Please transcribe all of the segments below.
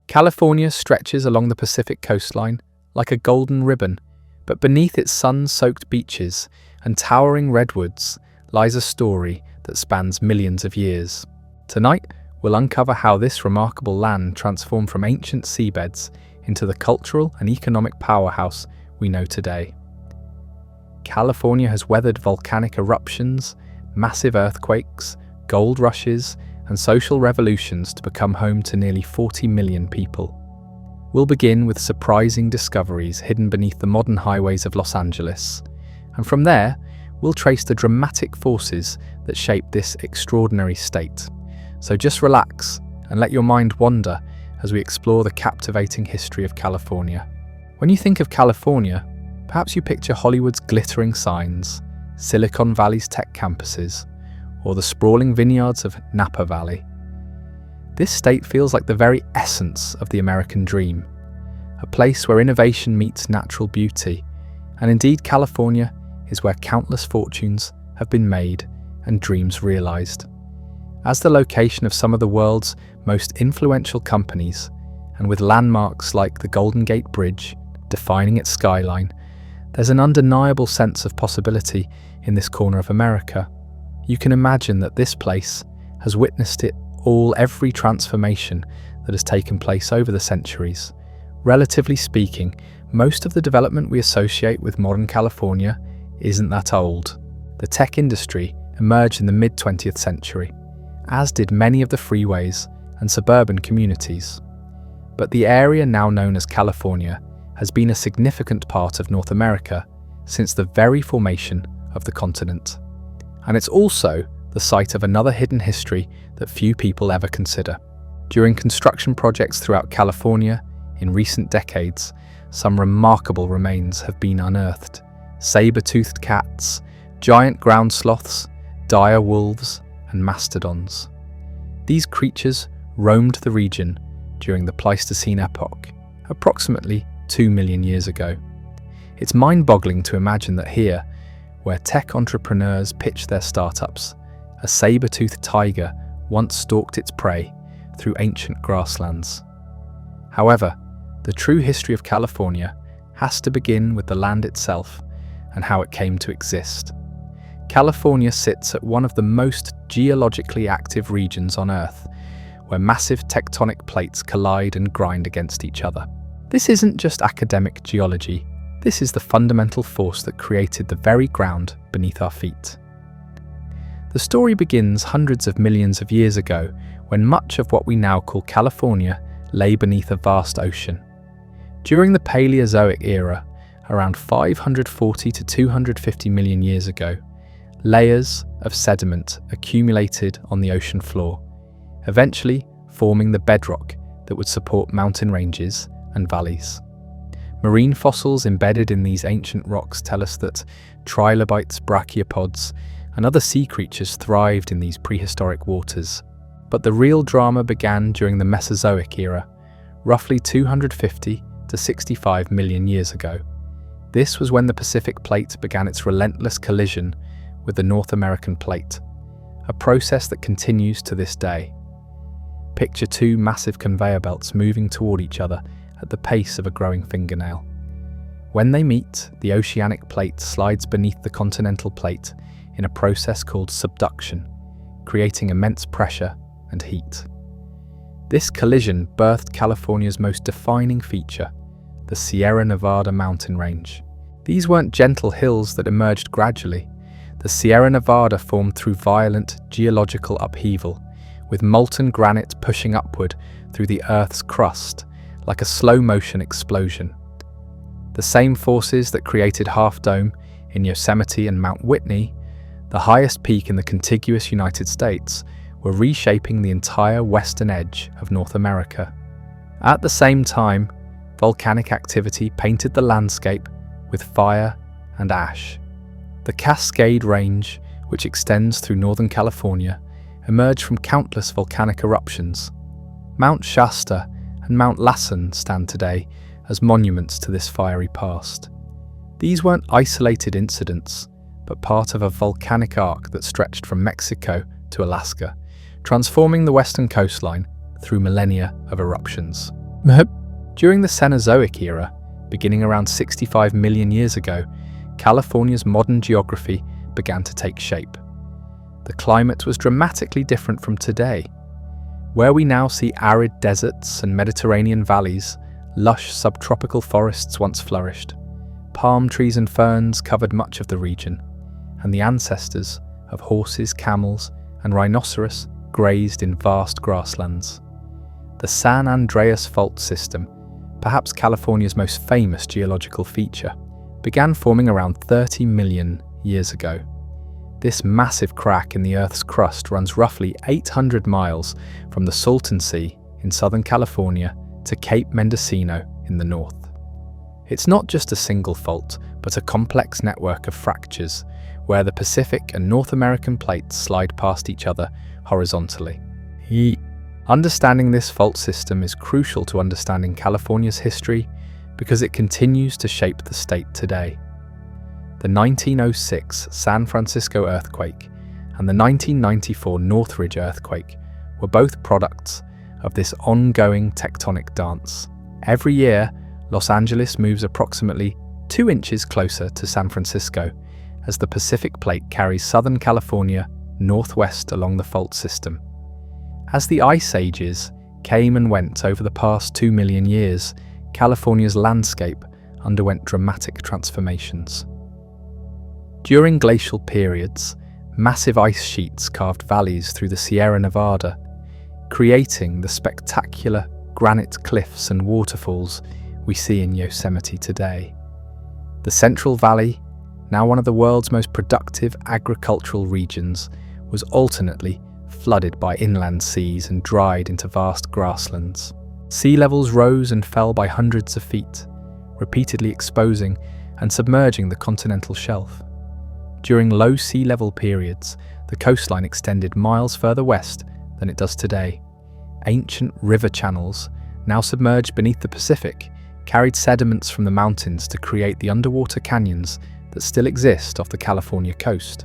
California stretches along the Pacific coastline like a golden ribbon, but beneath its sun-soaked beaches and towering redwoods lies a story that spans millions of years. Tonight, we'll uncover how this remarkable land transformed from ancient seabeds into the cultural and economic powerhouse we know today. California has weathered volcanic eruptions, massive earthquakes, gold rushes, and social revolutions to become home to nearly 40 million people. We'll begin with surprising discoveries hidden beneath the modern highways of Los Angeles, and from there, we'll trace the dramatic forces that shaped this extraordinary state. So just relax and let your mind wander as we explore the captivating history of California. When you think of California, perhaps you picture Hollywood's glittering signs, Silicon Valley's tech campuses, or the sprawling vineyards of Napa Valley. This state feels like the very essence of the American dream, a place where innovation meets natural beauty, and indeed California is where countless fortunes have been made and dreams realized. As the location of some of the world's most influential companies, and with landmarks like the Golden Gate Bridge defining its skyline, there's an undeniable sense of possibility in this corner of America. You can imagine that this place has witnessed every transformation that has taken place over the centuries. Relatively speaking, most of the development we associate with modern California isn't that old. The tech industry emerged in the mid-20th century, as did many of the freeways and suburban communities. But the area now known as California has been a significant part of North America since the very formation of the continent. And it's also the site of another hidden history that few people ever consider. During construction projects throughout California in recent decades, some remarkable remains have been unearthed. Saber-toothed cats, giant ground sloths, dire wolves, and mastodons. These creatures roamed the region during the Pleistocene epoch, approximately 2 million years ago. It's mind-boggling to imagine that here, where tech entrepreneurs pitch their startups, a saber-toothed tiger once stalked its prey through ancient grasslands. However, the true history of California has to begin with the land itself and how it came to exist. California sits at one of the most geologically active regions on Earth, where massive tectonic plates collide and grind against each other. This isn't just academic geology, this is the fundamental force that created the very ground beneath our feet. The story begins hundreds of millions of years ago, when much of what we now call California lay beneath a vast ocean. During the Paleozoic era, around 540 to 250 million years ago, layers of sediment accumulated on the ocean floor, eventually forming the bedrock that would support mountain ranges and valleys. Marine fossils embedded in these ancient rocks tell us that trilobites, brachiopods, and other sea creatures thrived in these prehistoric waters. But the real drama began during the Mesozoic era, roughly 250 to 65 million years ago. This was when the Pacific Plate began its relentless collision with the North American Plate, a process that continues to this day. Picture two massive conveyor belts moving toward each other at the pace of a growing fingernail. When they meet, the oceanic plate slides beneath the continental plate in a process called subduction, creating immense pressure and heat. This collision birthed California's most defining feature, the Sierra Nevada mountain range. These weren't gentle hills that emerged gradually. The Sierra Nevada formed through violent geological upheaval, with molten granite pushing upward through the Earth's crust like a slow-motion explosion. The same forces that created Half Dome in Yosemite and Mount Whitney, the highest peak in the contiguous United States, were reshaping the entire western edge of North America. At the same time, volcanic activity painted the landscape with fire and ash. The Cascade Range, which extends through Northern California, emerged from countless volcanic eruptions. Mount Shasta and Mount Lassen stand today as monuments to this fiery past. These weren't isolated incidents, but part of a volcanic arc that stretched from Mexico to Alaska, transforming the western coastline through millennia of eruptions. During the Cenozoic era, beginning around 65 million years ago, California's modern geography began to take shape. The climate was dramatically different from today. Where we now see arid deserts and Mediterranean valleys, lush subtropical forests once flourished. Palm trees and ferns covered much of the region, and the ancestors of horses, camels, and rhinoceros grazed in vast grasslands. The San Andreas Fault System, perhaps California's most famous geological feature, began forming around 30 million years ago. This massive crack in the Earth's crust runs roughly 800 miles from the Salton Sea in Southern California to Cape Mendocino in the north. It's not just a single fault, but a complex network of fractures where the Pacific and North American plates slide past each other horizontally. Understanding this fault system is crucial to understanding California's history because it continues to shape the state today. The 1906 San Francisco earthquake and the 1994 Northridge earthquake were both products of this ongoing tectonic dance. Every year, Los Angeles moves approximately 2 inches closer to San Francisco as the Pacific Plate carries Southern California northwest along the fault system. As the ice ages came and went over the past 2 million years, California's landscape underwent dramatic transformations. During glacial periods, massive ice sheets carved valleys through the Sierra Nevada, creating the spectacular granite cliffs and waterfalls we see in Yosemite today. The Central Valley, now one of the world's most productive agricultural regions, was alternately flooded by inland seas and dried into vast grasslands. Sea levels rose and fell by hundreds of feet, repeatedly exposing and submerging the continental shelf. During low sea level periods, the coastline extended miles further west than it does today. Ancient river channels, now submerged beneath the Pacific, carried sediments from the mountains to create the underwater canyons that still exist off the California coast.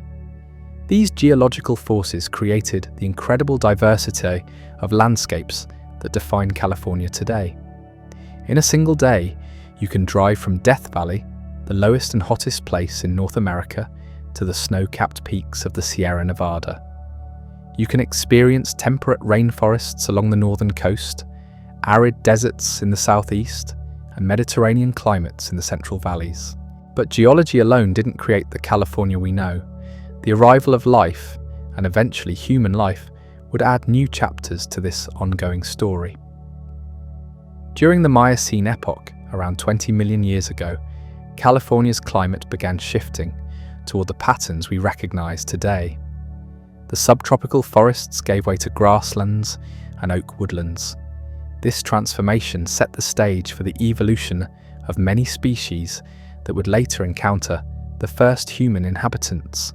These geological forces created the incredible diversity of landscapes that define California today. In a single day, you can drive from Death Valley, the lowest and hottest place in North America, to the snow-capped peaks of the Sierra Nevada. You can experience temperate rainforests along the northern coast, arid deserts in the southeast, and Mediterranean climates in the central valleys. But geology alone didn't create the California we know. The arrival of life, and eventually human life, would add new chapters to this ongoing story. During the Miocene epoch, around 20 million years ago, California's climate began shifting toward the patterns we recognize today. The subtropical forests gave way to grasslands and oak woodlands. This transformation set the stage for the evolution of many species that would later encounter the first human inhabitants.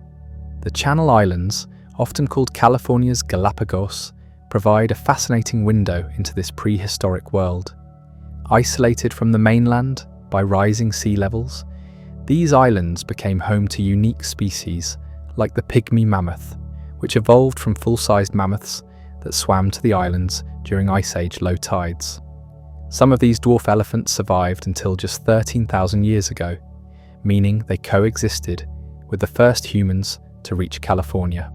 The Channel Islands, often called California's Galapagos, provide a fascinating window into this prehistoric world. Isolated from the mainland by rising sea levels, these islands became home to unique species like the pygmy mammoth, which evolved from full-sized mammoths that swam to the islands during Ice Age low tides. Some of these dwarf elephants survived until just 13,000 years ago, meaning they coexisted with the first humans to reach California.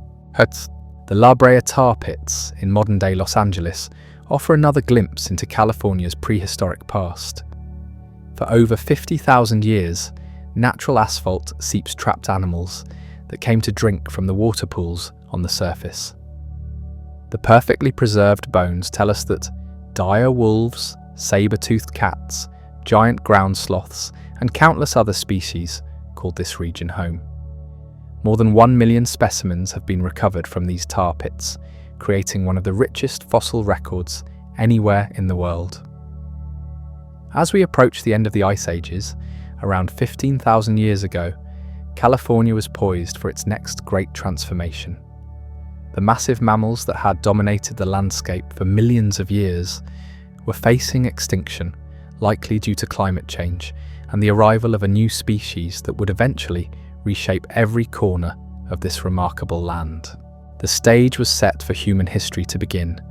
The La Brea tar pits in modern-day Los Angeles offer another glimpse into California's prehistoric past. For over 50,000 years, natural asphalt seeps trapped animals that came to drink from the water pools on the surface. The perfectly preserved bones tell us that dire wolves, saber-toothed cats, giant ground sloths, and countless other species called this region home. More than 1 million specimens have been recovered from these tar pits, creating one of the richest fossil records anywhere in the world. As we approach the end of the Ice Ages, around 15,000 years ago, California was poised for its next great transformation. The massive mammals that had dominated the landscape for millions of years were facing extinction, likely due to climate change and the arrival of a new species that would eventually reshape every corner of this remarkable land. The stage was set for human history to begin,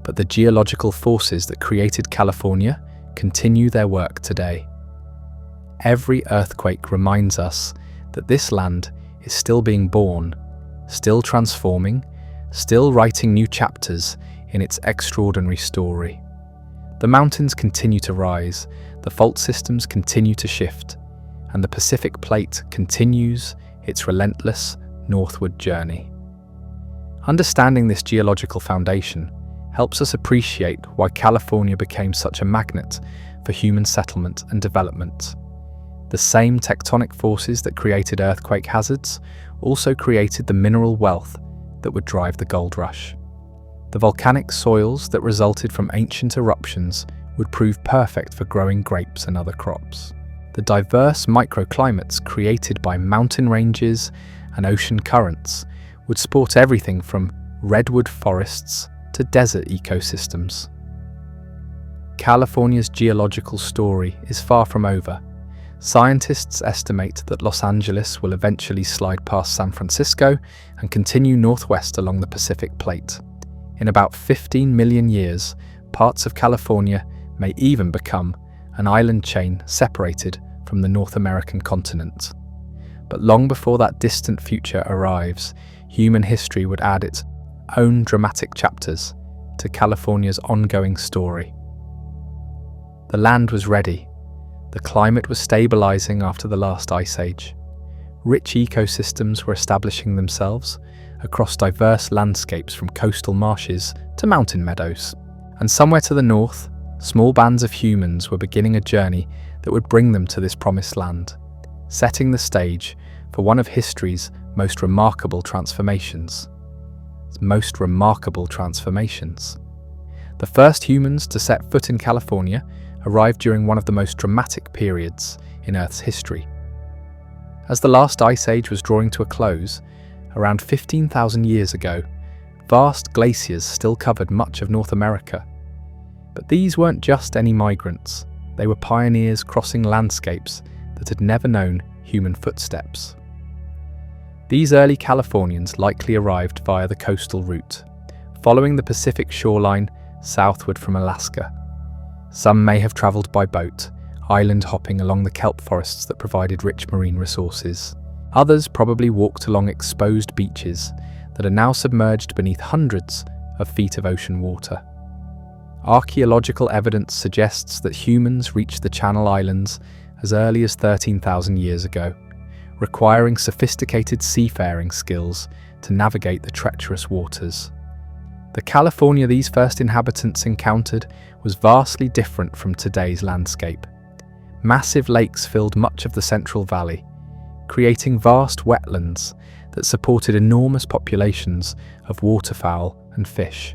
but the geological forces that created California continue their work today. Every earthquake reminds us that this land is still being born, still transforming, still writing new chapters in its extraordinary story. The mountains continue to rise, the fault systems continue to shift, and the Pacific Plate continues its relentless northward journey. Understanding this geological foundation helps us appreciate why California became such a magnet for human settlement and development. The same tectonic forces that created earthquake hazards also created the mineral wealth that would drive the gold rush. The volcanic soils that resulted from ancient eruptions would prove perfect for growing grapes and other crops. The diverse microclimates created by mountain ranges and ocean currents would support everything from redwood forests to desert ecosystems. California's geological story is far from over. Scientists estimate that Los Angeles will eventually slide past San Francisco and continue northwest along the Pacific Plate. In about 15 million years, parts of California may even become an island chain separated from the North American continent. But long before that distant future arrives, human history would add its own dramatic chapters to California's ongoing story. The land was ready. The climate was stabilizing after the last ice age. Rich ecosystems were establishing themselves across diverse landscapes from coastal marshes to mountain meadows. And somewhere to the north, small bands of humans were beginning a journey that would bring them to this promised land, setting the stage for one of history's most remarkable transformations. The first humans to set foot in California arrived during one of the most dramatic periods in Earth's history. As the last ice age was drawing to a close, around 15,000 years ago, vast glaciers still covered much of North America. But these weren't just any migrants, they were pioneers crossing landscapes that had never known human footsteps. These early Californians likely arrived via the coastal route, following the Pacific shoreline southward from Alaska. Some may have travelled by boat, island hopping along the kelp forests that provided rich marine resources. Others probably walked along exposed beaches that are now submerged beneath hundreds of feet of ocean water. Archaeological evidence suggests that humans reached the Channel Islands as early as 13,000 years ago, requiring sophisticated seafaring skills to navigate the treacherous waters. The California these first inhabitants encountered was vastly different from today's landscape. Massive lakes filled much of the Central Valley, creating vast wetlands that supported enormous populations of waterfowl and fish.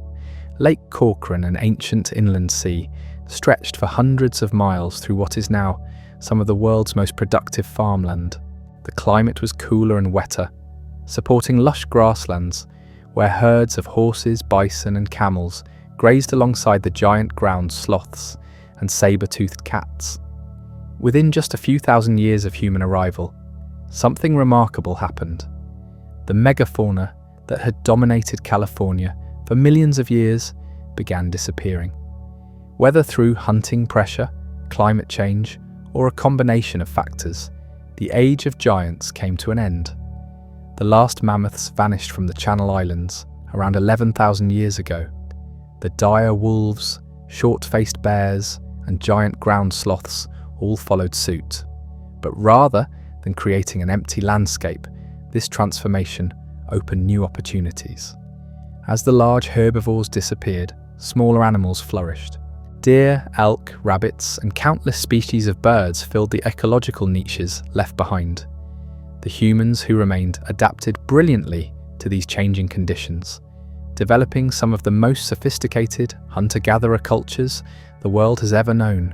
Lake Corcoran, an ancient inland sea, stretched for hundreds of miles through what is now some of the world's most productive farmland. The climate was cooler and wetter, supporting lush grasslands where herds of horses, bison and camels grazed alongside the giant ground sloths and saber-toothed cats. Within just a few thousand years of human arrival, something remarkable happened. The megafauna that had dominated California for millions of years began disappearing. Whether through hunting pressure, climate change, or a combination of factors, the age of giants came to an end. The last mammoths vanished from the Channel Islands around 11,000 years ago. The dire wolves, short-faced bears, and giant ground sloths all followed suit. But rather than creating an empty landscape, this transformation opened new opportunities. As the large herbivores disappeared, smaller animals flourished. Deer, elk, rabbits, and countless species of birds filled the ecological niches left behind. The humans who remained adapted brilliantly to these changing conditions, developing some of the most sophisticated hunter-gatherer cultures the world has ever known.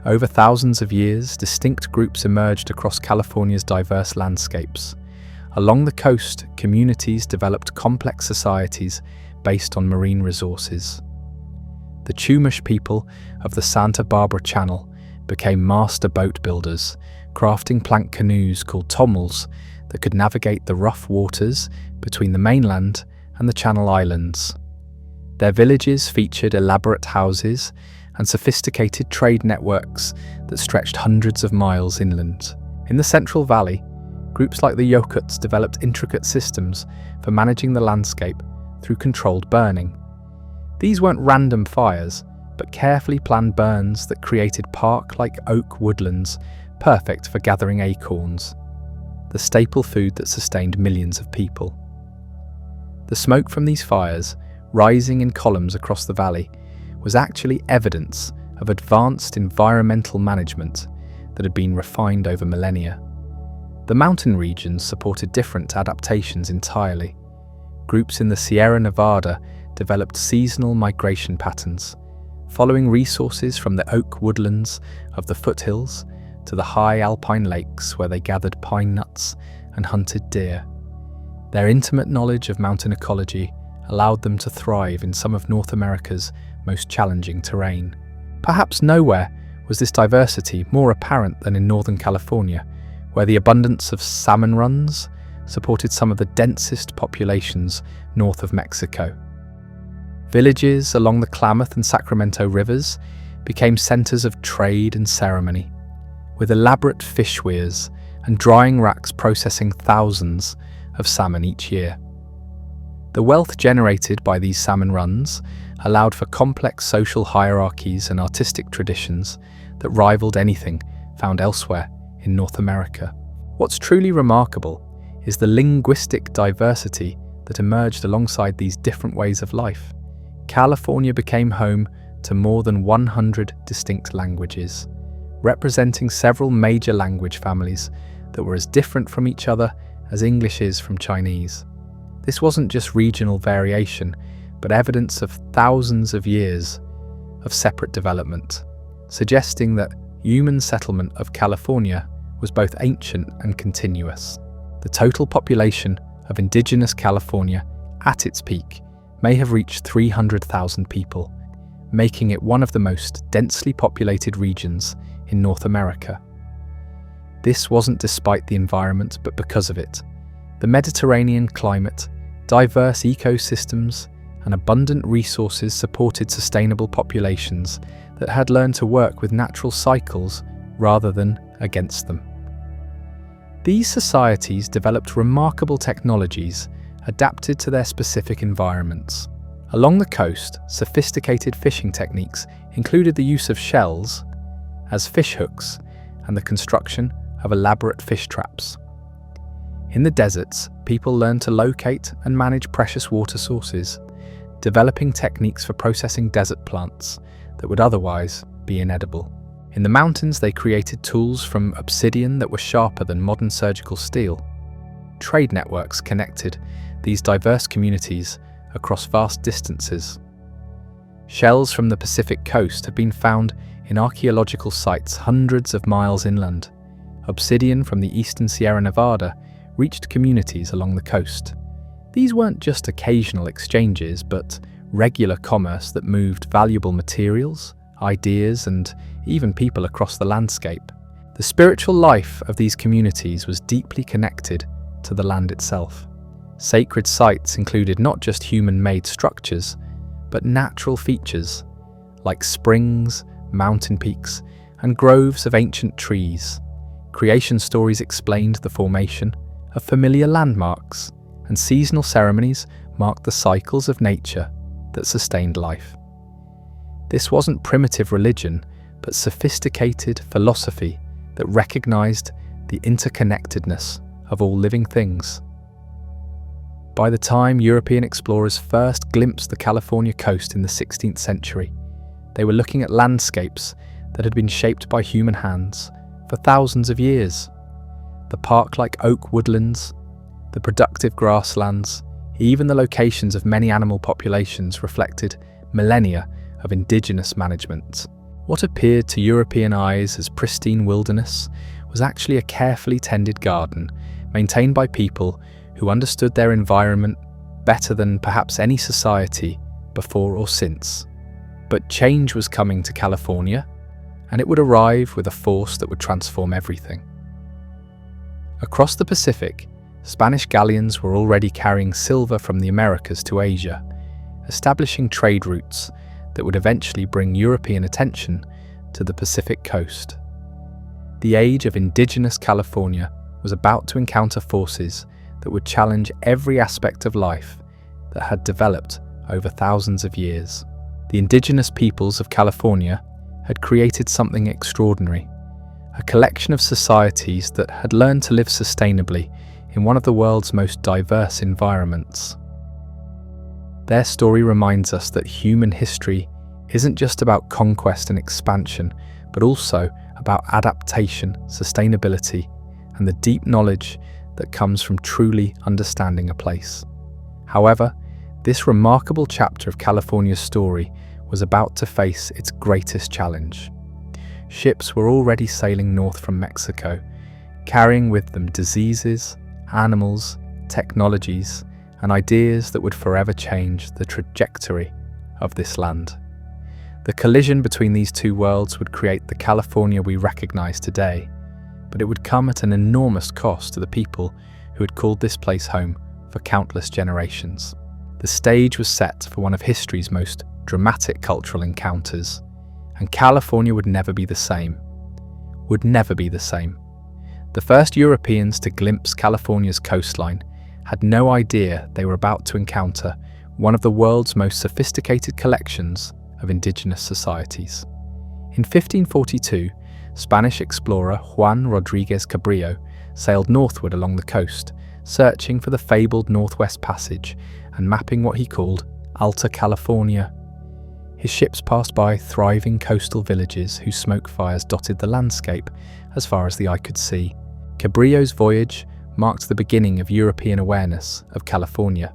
Over thousands of years, distinct groups emerged across California's diverse landscapes. Along the coast, communities developed complex societies based on marine resources. The Chumash people of the Santa Barbara Channel became master boat builders, crafting plank canoes called tommels that could navigate the rough waters between the mainland and the Channel Islands. Their villages featured elaborate houses and sophisticated trade networks that stretched hundreds of miles inland. In the Central Valley, groups like the Yokuts developed intricate systems for managing the landscape through controlled burning. These weren't random fires, but carefully planned burns that created park-like oak woodlands perfect for gathering acorns, the staple food that sustained millions of people. The smoke from these fires, rising in columns across the valley, was actually evidence of advanced environmental management that had been refined over millennia. The mountain regions supported different adaptations entirely. Groups in the Sierra Nevada developed seasonal migration patterns, following resources from the oak woodlands of the foothills to the high alpine lakes where they gathered pine nuts and hunted deer. Their intimate knowledge of mountain ecology allowed them to thrive in some of North America's most challenging terrain. Perhaps nowhere was this diversity more apparent than in Northern California, where the abundance of salmon runs supported some of the densest populations north of Mexico. Villages along the Klamath and Sacramento rivers became centers of trade and ceremony, with elaborate fish weirs and drying racks processing thousands of salmon each year. The wealth generated by these salmon runs allowed for complex social hierarchies and artistic traditions that rivaled anything found elsewhere in North America. What's truly remarkable is the linguistic diversity that emerged alongside these different ways of life. California became home to more than 100 distinct languages, representing several major language families that were as different from each other as English is from Chinese. This wasn't just regional variation, but evidence of thousands of years of separate development, suggesting that human settlement of California was both ancient and continuous. The total population of Indigenous California at its peak may have reached 300,000 people, making it one of the most densely populated regions in North America. This wasn't despite the environment, but because of it. The Mediterranean climate, diverse ecosystems, and abundant resources supported sustainable populations that had learned to work with natural cycles rather than against them. These societies developed remarkable technologies adapted to their specific environments. Along the coast, sophisticated fishing techniques included the use of shells as fish hooks and the construction of elaborate fish traps. In the deserts, people learned to locate and manage precious water sources, developing techniques for processing desert plants that would otherwise be inedible. In the mountains, they created tools from obsidian that were sharper than modern surgical steel. Trade networks connected these diverse communities across vast distances. Shells from the Pacific coast have been found in archaeological sites hundreds of miles inland. Obsidian from the eastern Sierra Nevada reached communities along the coast. These weren't just occasional exchanges, but regular commerce that moved valuable materials, ideas, and even people across the landscape. The spiritual life of these communities was deeply connected to the land itself. Sacred sites included not just human-made structures, but natural features like springs, mountain peaks, and groves of ancient trees. Creation stories explained the formation of familiar landmarks, and seasonal ceremonies marked the cycles of nature that sustained life. This wasn't primitive religion, but sophisticated philosophy that recognized the interconnectedness of all living things. By the time European explorers first glimpsed the California coast in the 16th century, they were looking at landscapes that had been shaped by human hands for thousands of years. The park-like oak woodlands, the productive grasslands, even the locations of many animal populations reflected millennia of indigenous management. What appeared to European eyes as pristine wilderness was actually a carefully tended garden, maintained by people who understood their environment better than perhaps any society before or since. But change was coming to California, and it would arrive with a force that would transform everything. Across the Pacific, Spanish galleons were already carrying silver from the Americas to Asia, establishing trade routes that would eventually bring European attention to the Pacific coast. The age of Indigenous California was about to encounter forces that would challenge every aspect of life that had developed over thousands of years. The indigenous peoples of California had created something extraordinary, a collection of societies that had learned to live sustainably in one of the world's most diverse environments. Their story reminds us that human history isn't just about conquest and expansion, but also about adaptation, sustainability, and the deep knowledge that comes from truly understanding a place. However, this remarkable chapter of California's story was about to face its greatest challenge. Ships were already sailing north from Mexico, carrying with them diseases, animals, technologies, and ideas that would forever change the trajectory of this land. The collision between these two worlds would create the California we recognize today, but it would come at an enormous cost to the people who had called this place home for countless generations. The stage was set for one of history's most dramatic cultural encounters, and California would never be the same. Would never be the same. The first Europeans to glimpse California's coastline had no idea they were about to encounter one of the world's most sophisticated collections of indigenous societies. In 1542, Spanish explorer Juan Rodriguez Cabrillo sailed northward along the coast, searching for the fabled Northwest Passage and mapping what he called Alta California. His ships passed by thriving coastal villages whose smoke fires dotted the landscape as far as the eye could see. Cabrillo's voyage marked the beginning of European awareness of California,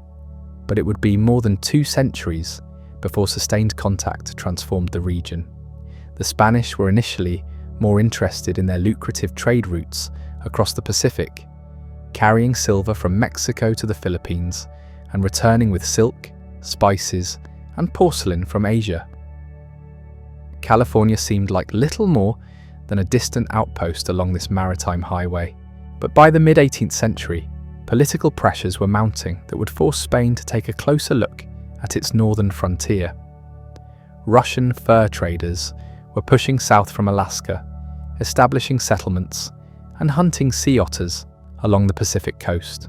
but it would be more than 2 centuries before sustained contact transformed the region. The Spanish were initially more interested in their lucrative trade routes across the Pacific, carrying silver from Mexico to the Philippines and returning with silk, spices, and porcelain from Asia. California seemed like little more than a distant outpost along this maritime highway. But by the mid-18th century, political pressures were mounting that would force Spain to take a closer look at its northern frontier. Russian fur traders were pushing south from Alaska, establishing settlements and hunting sea otters along the Pacific coast.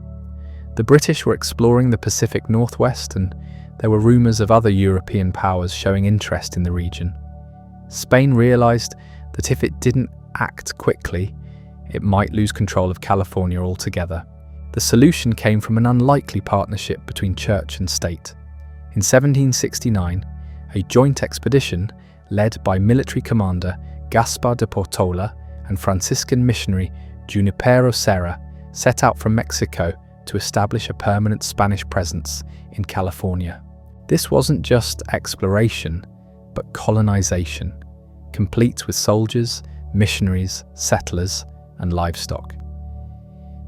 The British were exploring the Pacific Northwest, and there were rumors of other European powers showing interest in the region. Spain realized that if it didn't act quickly, it might lose control of California altogether. The solution came from an unlikely partnership between church and state. In 1769, a joint expedition led by military commander Gaspar de Portola and Franciscan missionary Junipero Serra set out from Mexico to establish a permanent Spanish presence in California. This wasn't just exploration, but colonization, complete with soldiers, missionaries, settlers, and livestock.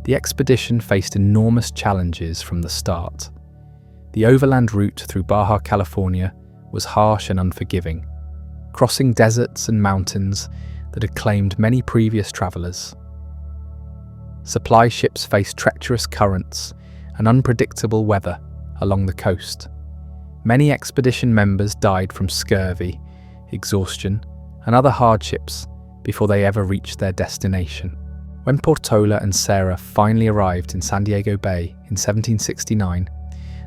The expedition faced enormous challenges from the start. The overland route through Baja California was harsh and unforgiving, crossing deserts and mountains that had claimed many previous travelers. Supply ships faced treacherous currents and unpredictable weather along the coast. Many expedition members died from scurvy, exhaustion, and other hardships before they ever reached their destination. When Portola and Serra finally arrived in San Diego Bay in 1769,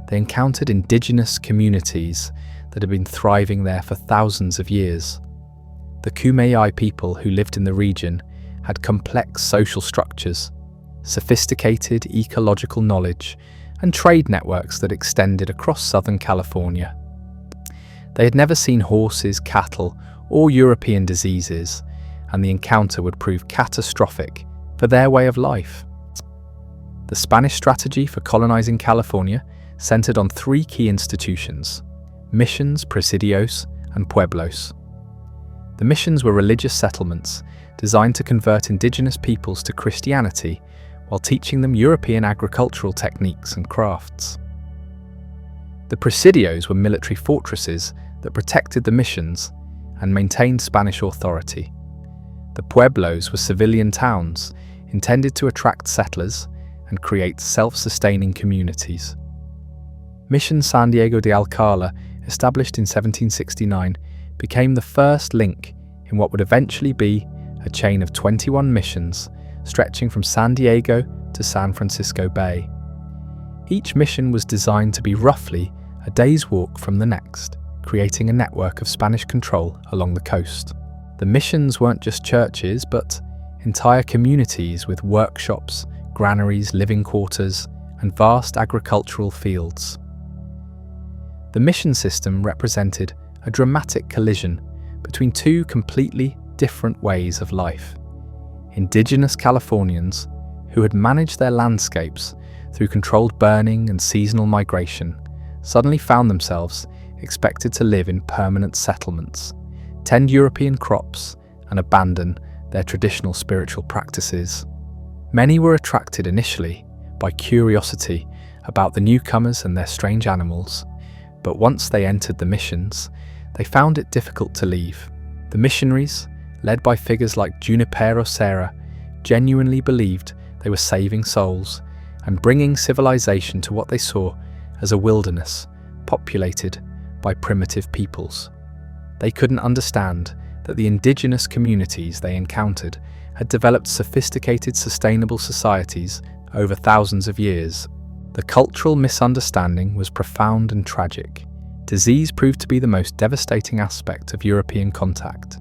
they encountered indigenous communities that had been thriving there for thousands of years. The Kumeyaay people who lived in the region had complex social structures, sophisticated ecological knowledge, and trade networks that extended across Southern California. They had never seen horses, cattle, or European diseases, and the encounter would prove catastrophic for their way of life. The Spanish strategy for colonizing California centered on 3 key institutions: missions, presidios, and pueblos. The missions were religious settlements designed to convert indigenous peoples to Christianity while teaching them European agricultural techniques and crafts. The presidios were military fortresses that protected the missions and maintained Spanish authority. The pueblos were civilian towns intended to attract settlers and create self-sustaining communities. Mission San Diego de Alcala, established in 1769, became the first link in what would eventually be a chain of 21 missions stretching from San Diego to San Francisco Bay. Each mission was designed to be roughly a day's walk from the next, creating a network of Spanish control along the coast. The missions weren't just churches, but entire communities with workshops, granaries, living quarters, and vast agricultural fields. The mission system represented a dramatic collision between two completely different ways of life. Indigenous Californians, who had managed their landscapes through controlled burning and seasonal migration, suddenly found themselves expected to live in permanent settlements, tend European crops, and abandon their traditional spiritual practices. Many were attracted initially by curiosity about the newcomers and their strange animals, but once they entered the missions, they found it difficult to leave. The missionaries, led by figures like Junipero Serra, genuinely believed they were saving souls and bringing civilization to what they saw as a wilderness populated by primitive peoples. They couldn't understand that the indigenous communities they encountered had developed sophisticated, sustainable societies over thousands of years. The cultural misunderstanding was profound and tragic. Disease proved to be the most devastating aspect of European contact.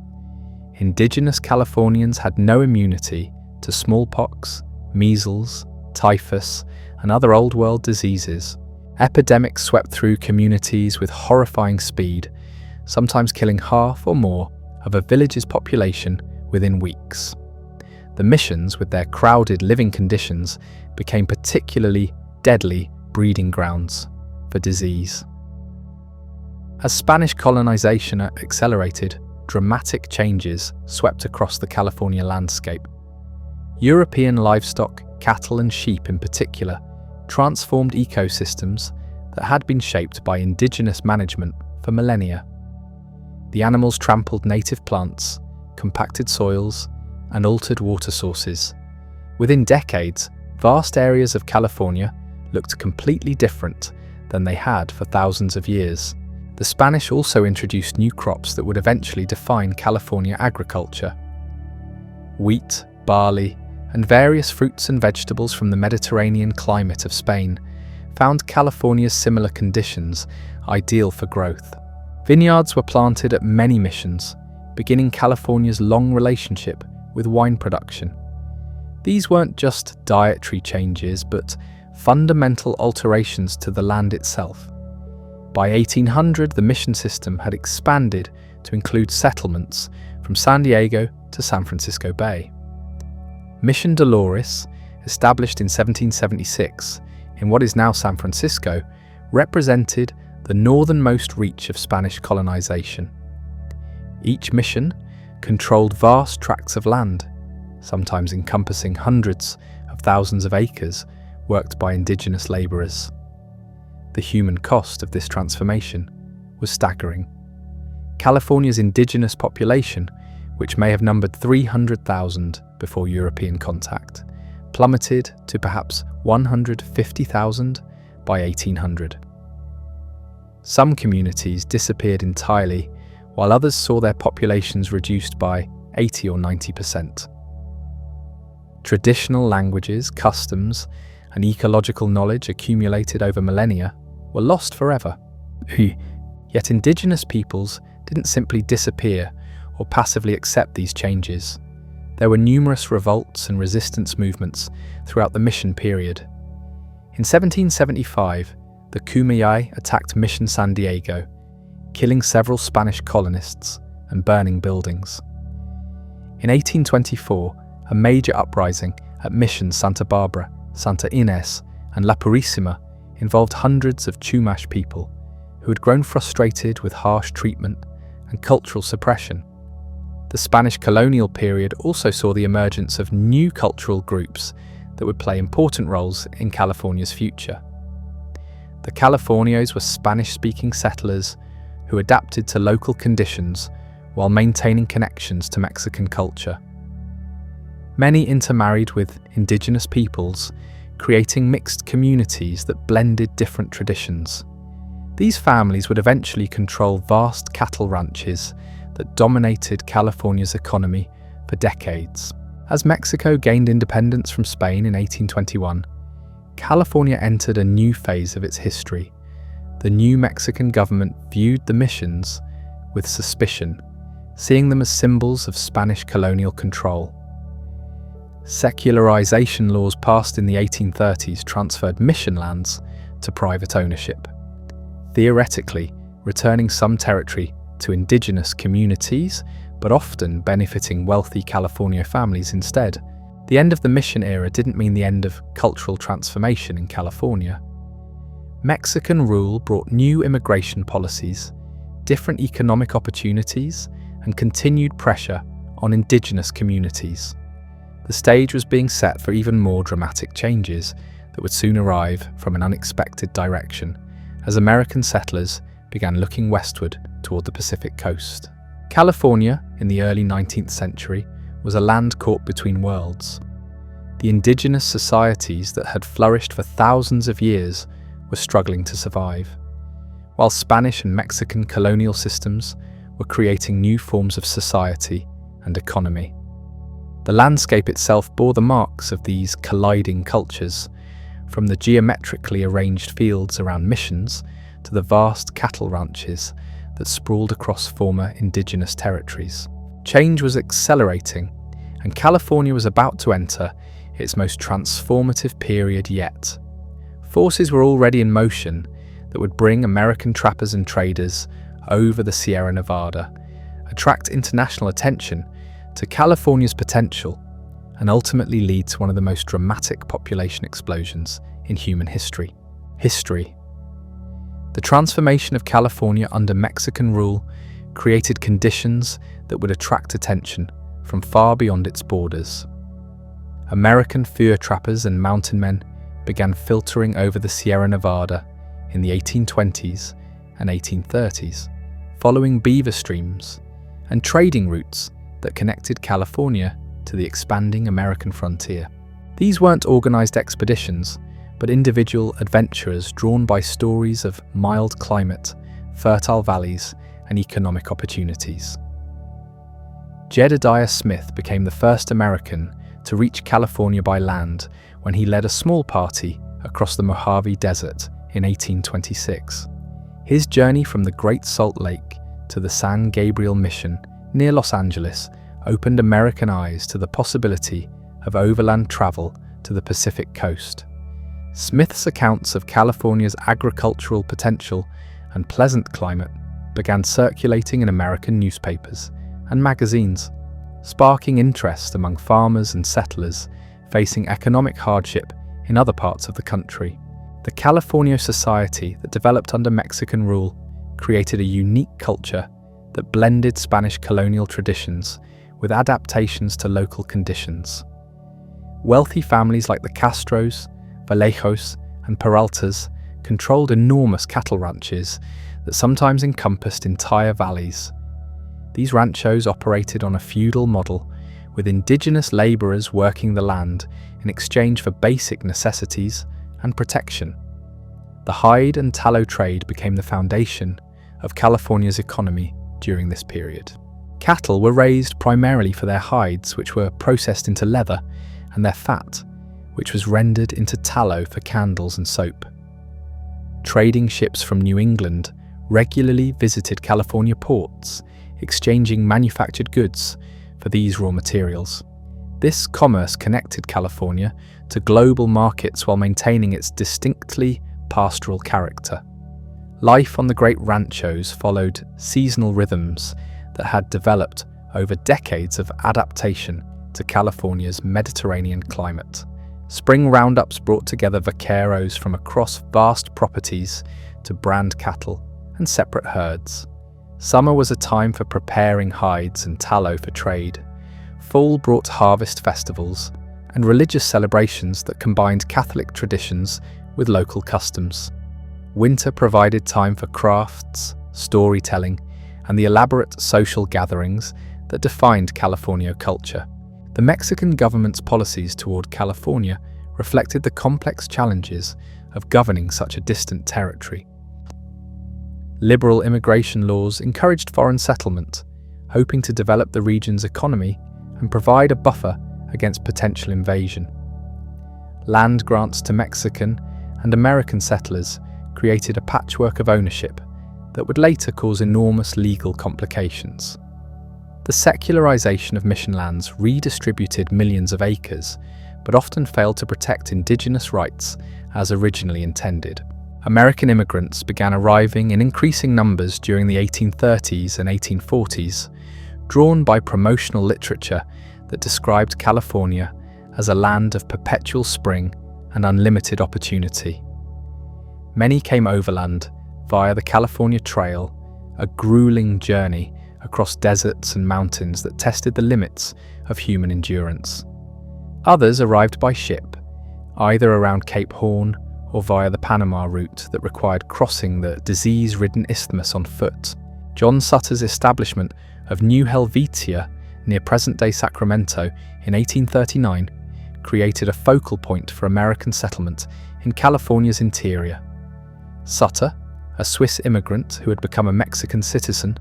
Indigenous Californians had no immunity to smallpox, measles, typhus, and other Old World diseases. Epidemics swept through communities with horrifying speed, sometimes killing half or more of a village's population within weeks. The missions, with their crowded living conditions, became particularly deadly breeding grounds for disease. As Spanish colonization accelerated, dramatic changes swept across the California landscape. European livestock, cattle and sheep in particular, transformed ecosystems that had been shaped by indigenous management for millennia. The animals trampled native plants, compacted soils, and altered water sources. Within decades, vast areas of California looked completely different than they had for thousands of years. The Spanish also introduced new crops that would eventually define California agriculture. Wheat, barley, and various fruits and vegetables from the Mediterranean climate of Spain found California's similar conditions ideal for growth. Vineyards were planted at many missions, beginning California's long relationship with wine production. These weren't just dietary changes, but fundamental alterations to the land itself. By 1800, the mission system had expanded to include settlements from San Diego to San Francisco Bay. Mission Dolores, established in 1776 in what is now San Francisco, represented the northernmost reach of Spanish colonization. Each mission controlled vast tracts of land, sometimes encompassing hundreds of thousands of acres worked by indigenous laborers. The human cost of this transformation was staggering. California's indigenous population, which may have numbered 300,000 before European contact, plummeted to perhaps 150,000 by 1800. Some communities disappeared entirely, while others saw their populations reduced by 80 or 90%. Traditional languages, customs, and ecological knowledge accumulated over millennia were lost forever. Yet indigenous peoples didn't simply disappear or passively accept these changes. There were numerous revolts and resistance movements throughout the mission period. In 1775, the Kumeyaay attacked Mission San Diego, killing several Spanish colonists and burning buildings. In 1824, a major uprising at Mission Santa Barbara, Santa Ynez, and La Purísima involved hundreds of Chumash people who had grown frustrated with harsh treatment and cultural suppression. The Spanish colonial period also saw the emergence of new cultural groups that would play important roles in California's future. The Californios were Spanish-speaking settlers who adapted to local conditions while maintaining connections to Mexican culture. Many intermarried with indigenous peoples, creating mixed communities that blended different traditions. These families would eventually control vast cattle ranches that dominated California's economy for decades. As Mexico gained independence from Spain in 1821, California entered a new phase of its history. The new Mexican government viewed the missions with suspicion, seeing them as symbols of Spanish colonial control. Secularization laws passed in the 1830s transferred mission lands to private ownership, theoretically returning some territory to indigenous communities, but often benefiting wealthy California families instead. The end of the mission era didn't mean the end of cultural transformation in California. Mexican rule brought new immigration policies, different economic opportunities, and continued pressure on indigenous communities. The stage was being set for even more dramatic changes that would soon arrive from an unexpected direction as American settlers began looking westward toward the Pacific coast. California, in the early 19th century, was a land caught between worlds. The indigenous societies that had flourished for thousands of years were struggling to survive, while Spanish and Mexican colonial systems were creating new forms of society and economy. The landscape itself bore the marks of these colliding cultures, from the geometrically arranged fields around missions to the vast cattle ranches that sprawled across former indigenous territories. Change was accelerating, and California was about to enter its most transformative period yet. Forces were already in motion that would bring American trappers and traders over the Sierra Nevada, attract international attention to California's potential, and ultimately lead to one of the most dramatic population explosions in human history. The transformation of California under Mexican rule created conditions that would attract attention from far beyond its borders. American fur trappers and mountain men began filtering over the Sierra Nevada in the 1820s and 1830s, following beaver streams and trading routes that connected California to the expanding American frontier. These weren't organized expeditions, but individual adventurers drawn by stories of mild climate, fertile valleys, and economic opportunities. Jedediah Smith became the first American to reach California by land when he led a small party across the Mojave Desert in 1826. His journey from the Great Salt Lake to the San Gabriel Mission near Los Angeles opened American eyes to the possibility of overland travel to the Pacific coast. Smith's accounts of California's agricultural potential and pleasant climate began circulating in American newspapers and magazines, sparking interest among farmers and settlers facing economic hardship in other parts of the country. The California society that developed under Mexican rule created a unique culture that blended Spanish colonial traditions with adaptations to local conditions. Wealthy families like the Castros, Vallejos, and Peraltas controlled enormous cattle ranches that sometimes encompassed entire valleys. These ranchos operated on a feudal model, with indigenous laborers working the land in exchange for basic necessities and protection. The hide and tallow trade became the foundation of California's economy during this period. Cattle were raised primarily for their hides, which were processed into leather, and their fat, which was rendered into tallow for candles and soap. Trading ships from New England regularly visited California ports, exchanging manufactured goods for these raw materials. This commerce connected California to global markets while maintaining its distinctly pastoral character. Life on the great ranchos followed seasonal rhythms that had developed over decades of adaptation to California's Mediterranean climate. Spring roundups brought together vaqueros from across vast properties to brand cattle and separate herds. Summer was a time for preparing hides and tallow for trade. Fall brought harvest festivals and religious celebrations that combined Catholic traditions with local customs. Winter provided time for crafts, storytelling, and the elaborate social gatherings that defined California culture. The Mexican government's policies toward California reflected the complex challenges of governing such a distant territory. Liberal immigration laws encouraged foreign settlement, hoping to develop the region's economy and provide a buffer against potential invasion. Land grants to Mexican and American settlers created a patchwork of ownership that would later cause enormous legal complications. The secularization of mission lands redistributed millions of acres, but often failed to protect indigenous rights as originally intended. American immigrants began arriving in increasing numbers during the 1830s and 1840s, drawn by promotional literature that described California as a land of perpetual spring and unlimited opportunity. Many came overland via the California Trail, a grueling journey across deserts and mountains that tested the limits of human endurance. Others arrived by ship, either around Cape Horn or via the Panama route that required crossing the disease-ridden isthmus on foot. John Sutter's establishment of New Helvetia near present-day Sacramento in 1839 created a focal point for American settlement in California's interior. Sutter, a Swiss immigrant who had become a Mexican citizen,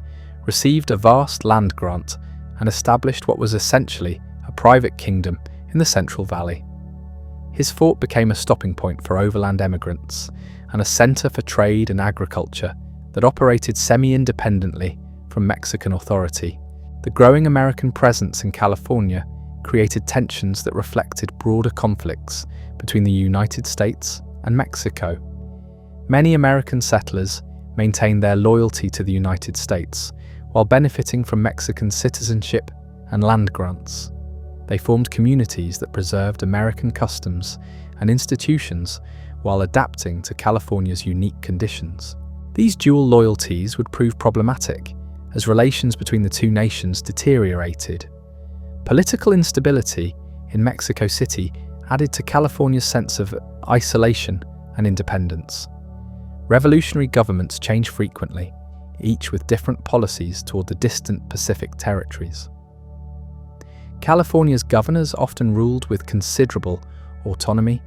received a vast land grant and established what was essentially a private kingdom in the Central Valley. His fort became a stopping point for overland emigrants and a center for trade and agriculture that operated semi-independently from Mexican authority. The growing American presence in California created tensions that reflected broader conflicts between the United States and Mexico. Many American settlers maintained their loyalty to the United States while benefiting from Mexican citizenship and land grants. They formed communities that preserved American customs and institutions while adapting to California's unique conditions. These dual loyalties would prove problematic as relations between the two nations deteriorated. Political instability in Mexico City added to California's sense of isolation and independence. Revolutionary governments changed frequently, each with different policies toward the distant Pacific territories. California's governors often ruled with considerable autonomy,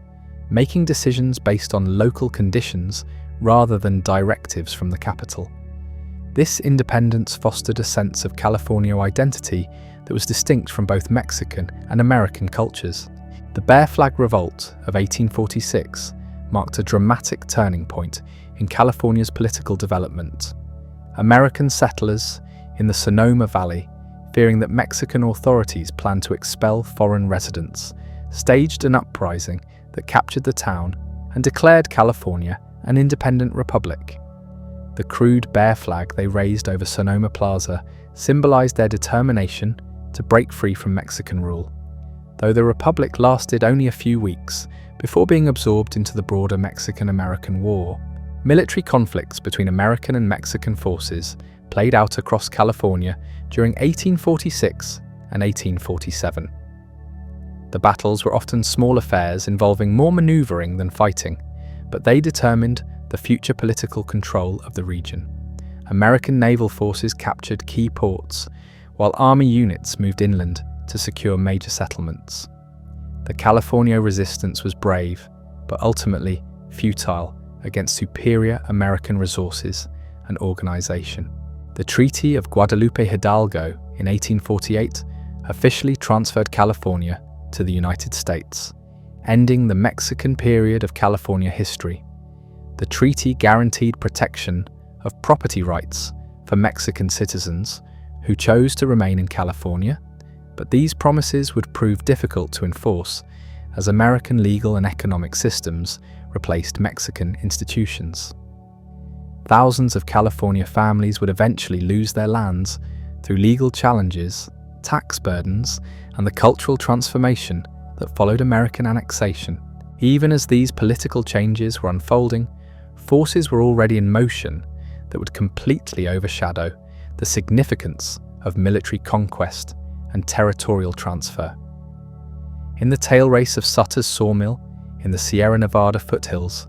making decisions based on local conditions rather than directives from the capital. This independence fostered a sense of California identity that was distinct from both Mexican and American cultures. The Bear Flag Revolt of 1846 marked a dramatic turning point in California's political development. American settlers in the Sonoma Valley, fearing that Mexican authorities planned to expel foreign residents, staged an uprising that captured the town and declared California an independent republic. The crude bear flag they raised over Sonoma Plaza symbolized their determination to break free from Mexican rule, though the republic lasted only a few weeks before being absorbed into the broader Mexican-American War. Military conflicts between American and Mexican forces played out across California during 1846 and 1847. The battles were often small affairs involving more maneuvering than fighting, but they determined the future political control of the region. American naval forces captured key ports, while army units moved inland to secure major settlements. The California resistance was brave, but ultimately futile against superior American resources and organization. The Treaty of Guadalupe Hidalgo in 1848 officially transferred California to the United States, ending the Mexican period of California history. The treaty guaranteed protection of property rights for Mexican citizens who chose to remain in California, but these promises would prove difficult to enforce as American legal and economic systems replaced Mexican institutions. Thousands of California families would eventually lose their lands through legal challenges, tax burdens, and the cultural transformation that followed American annexation. Even as these political changes were unfolding, forces were already in motion that would completely overshadow the significance of military conquest and territorial transfer. In the tail race of Sutter's sawmill in the Sierra Nevada foothills,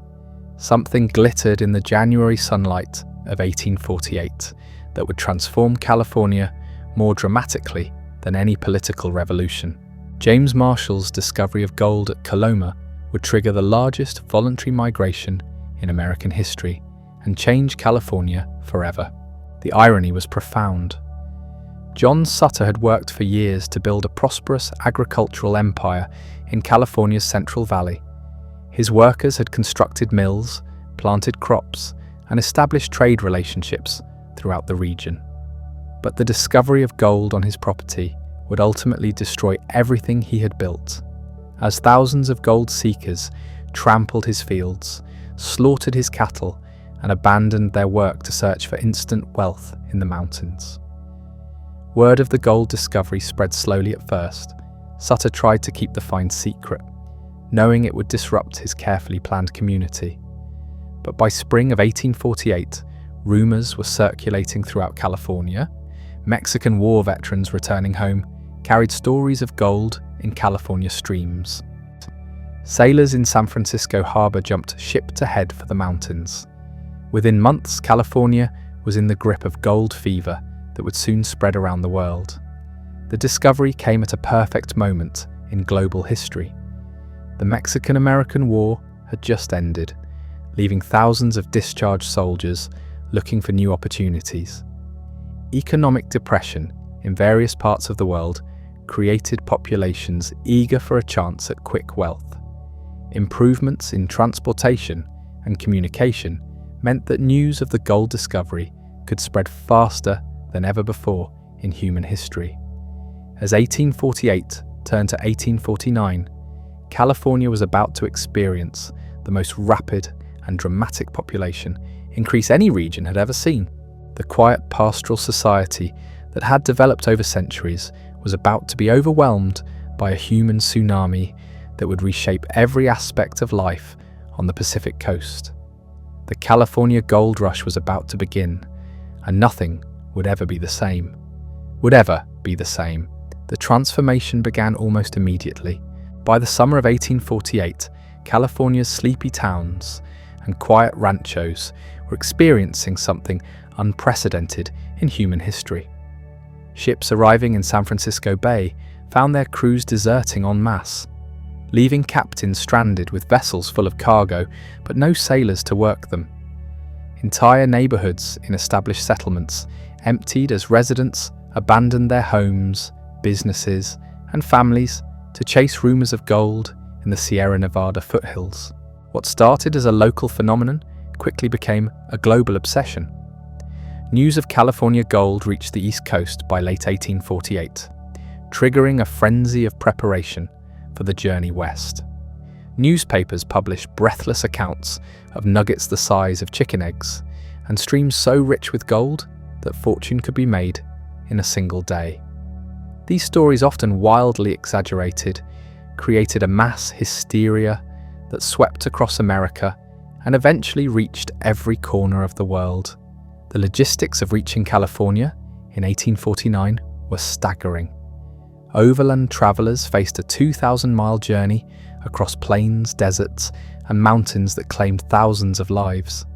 something glittered in the January sunlight of 1848 that would transform California more dramatically than any political revolution. James Marshall's discovery of gold at Coloma would trigger the largest voluntary migration in American history and change California forever. The irony was profound. John Sutter had worked for years to build a prosperous agricultural empire in California's Central Valley. His workers had constructed mills, planted crops, and established trade relationships throughout the region. But the discovery of gold on his property would ultimately destroy everything he had built, as thousands of gold seekers trampled his fields, slaughtered his cattle, and abandoned their work to search for instant wealth in the mountains. Word of the gold discovery spread slowly at first. Sutter tried to keep the find secret, knowing it would disrupt his carefully planned community. But by spring of 1848, rumors were circulating throughout California. Mexican war veterans returning home carried stories of gold in California streams. Sailors in San Francisco harbor jumped ship to head for the mountains. Within months, California was in the grip of gold fever that would soon spread around the world. The discovery came at a perfect moment in global history. The Mexican-American War had just ended, leaving thousands of discharged soldiers looking for new opportunities. Economic depression in various parts of the world created populations eager for a chance at quick wealth. Improvements in transportation and communication meant that news of the gold discovery could spread faster than ever before in human history. As 1848 turned to 1849, California was about to experience the most rapid and dramatic population increase any region had ever seen. The quiet pastoral society that had developed over centuries was about to be overwhelmed by a human tsunami that would reshape every aspect of life on the Pacific coast. The California gold rush was about to begin, and nothing would ever be the same. The transformation began almost immediately. By the summer of 1848, California's sleepy towns and quiet ranchos were experiencing something unprecedented in human history. Ships arriving in San Francisco Bay found their crews deserting en masse, leaving captains stranded with vessels full of cargo but no sailors to work them. Entire neighborhoods in established settlements emptied as residents abandoned their homes, businesses, and families to chase rumors of gold in the Sierra Nevada foothills. What started as a local phenomenon quickly became a global obsession. News of California gold reached the East Coast by late 1848, triggering a frenzy of preparation for the journey west. Newspapers published breathless accounts of nuggets the size of chicken eggs and streams so rich with gold that fortune could be made in a single day. These stories, often wildly exaggerated, created a mass hysteria that swept across America and eventually reached every corner of the world. The logistics of reaching California in 1849 were staggering. Overland travelers faced a 2,000-mile journey across plains, deserts, and mountains that claimed thousands of lives.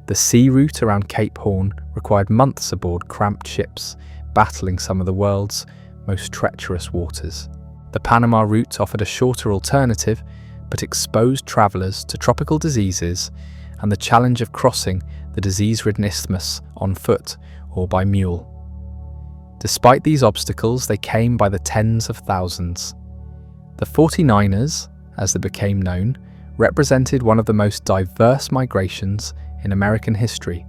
The sea route around Cape Horn required months aboard cramped ships, battling some of the world's most treacherous waters. The Panama route offered a shorter alternative, but exposed travelers to tropical diseases and the challenge of crossing the disease-ridden isthmus on foot or by mule. Despite these obstacles, they came by the tens of thousands. The 49ers, as they became known, represented one of the most diverse migrations in American history.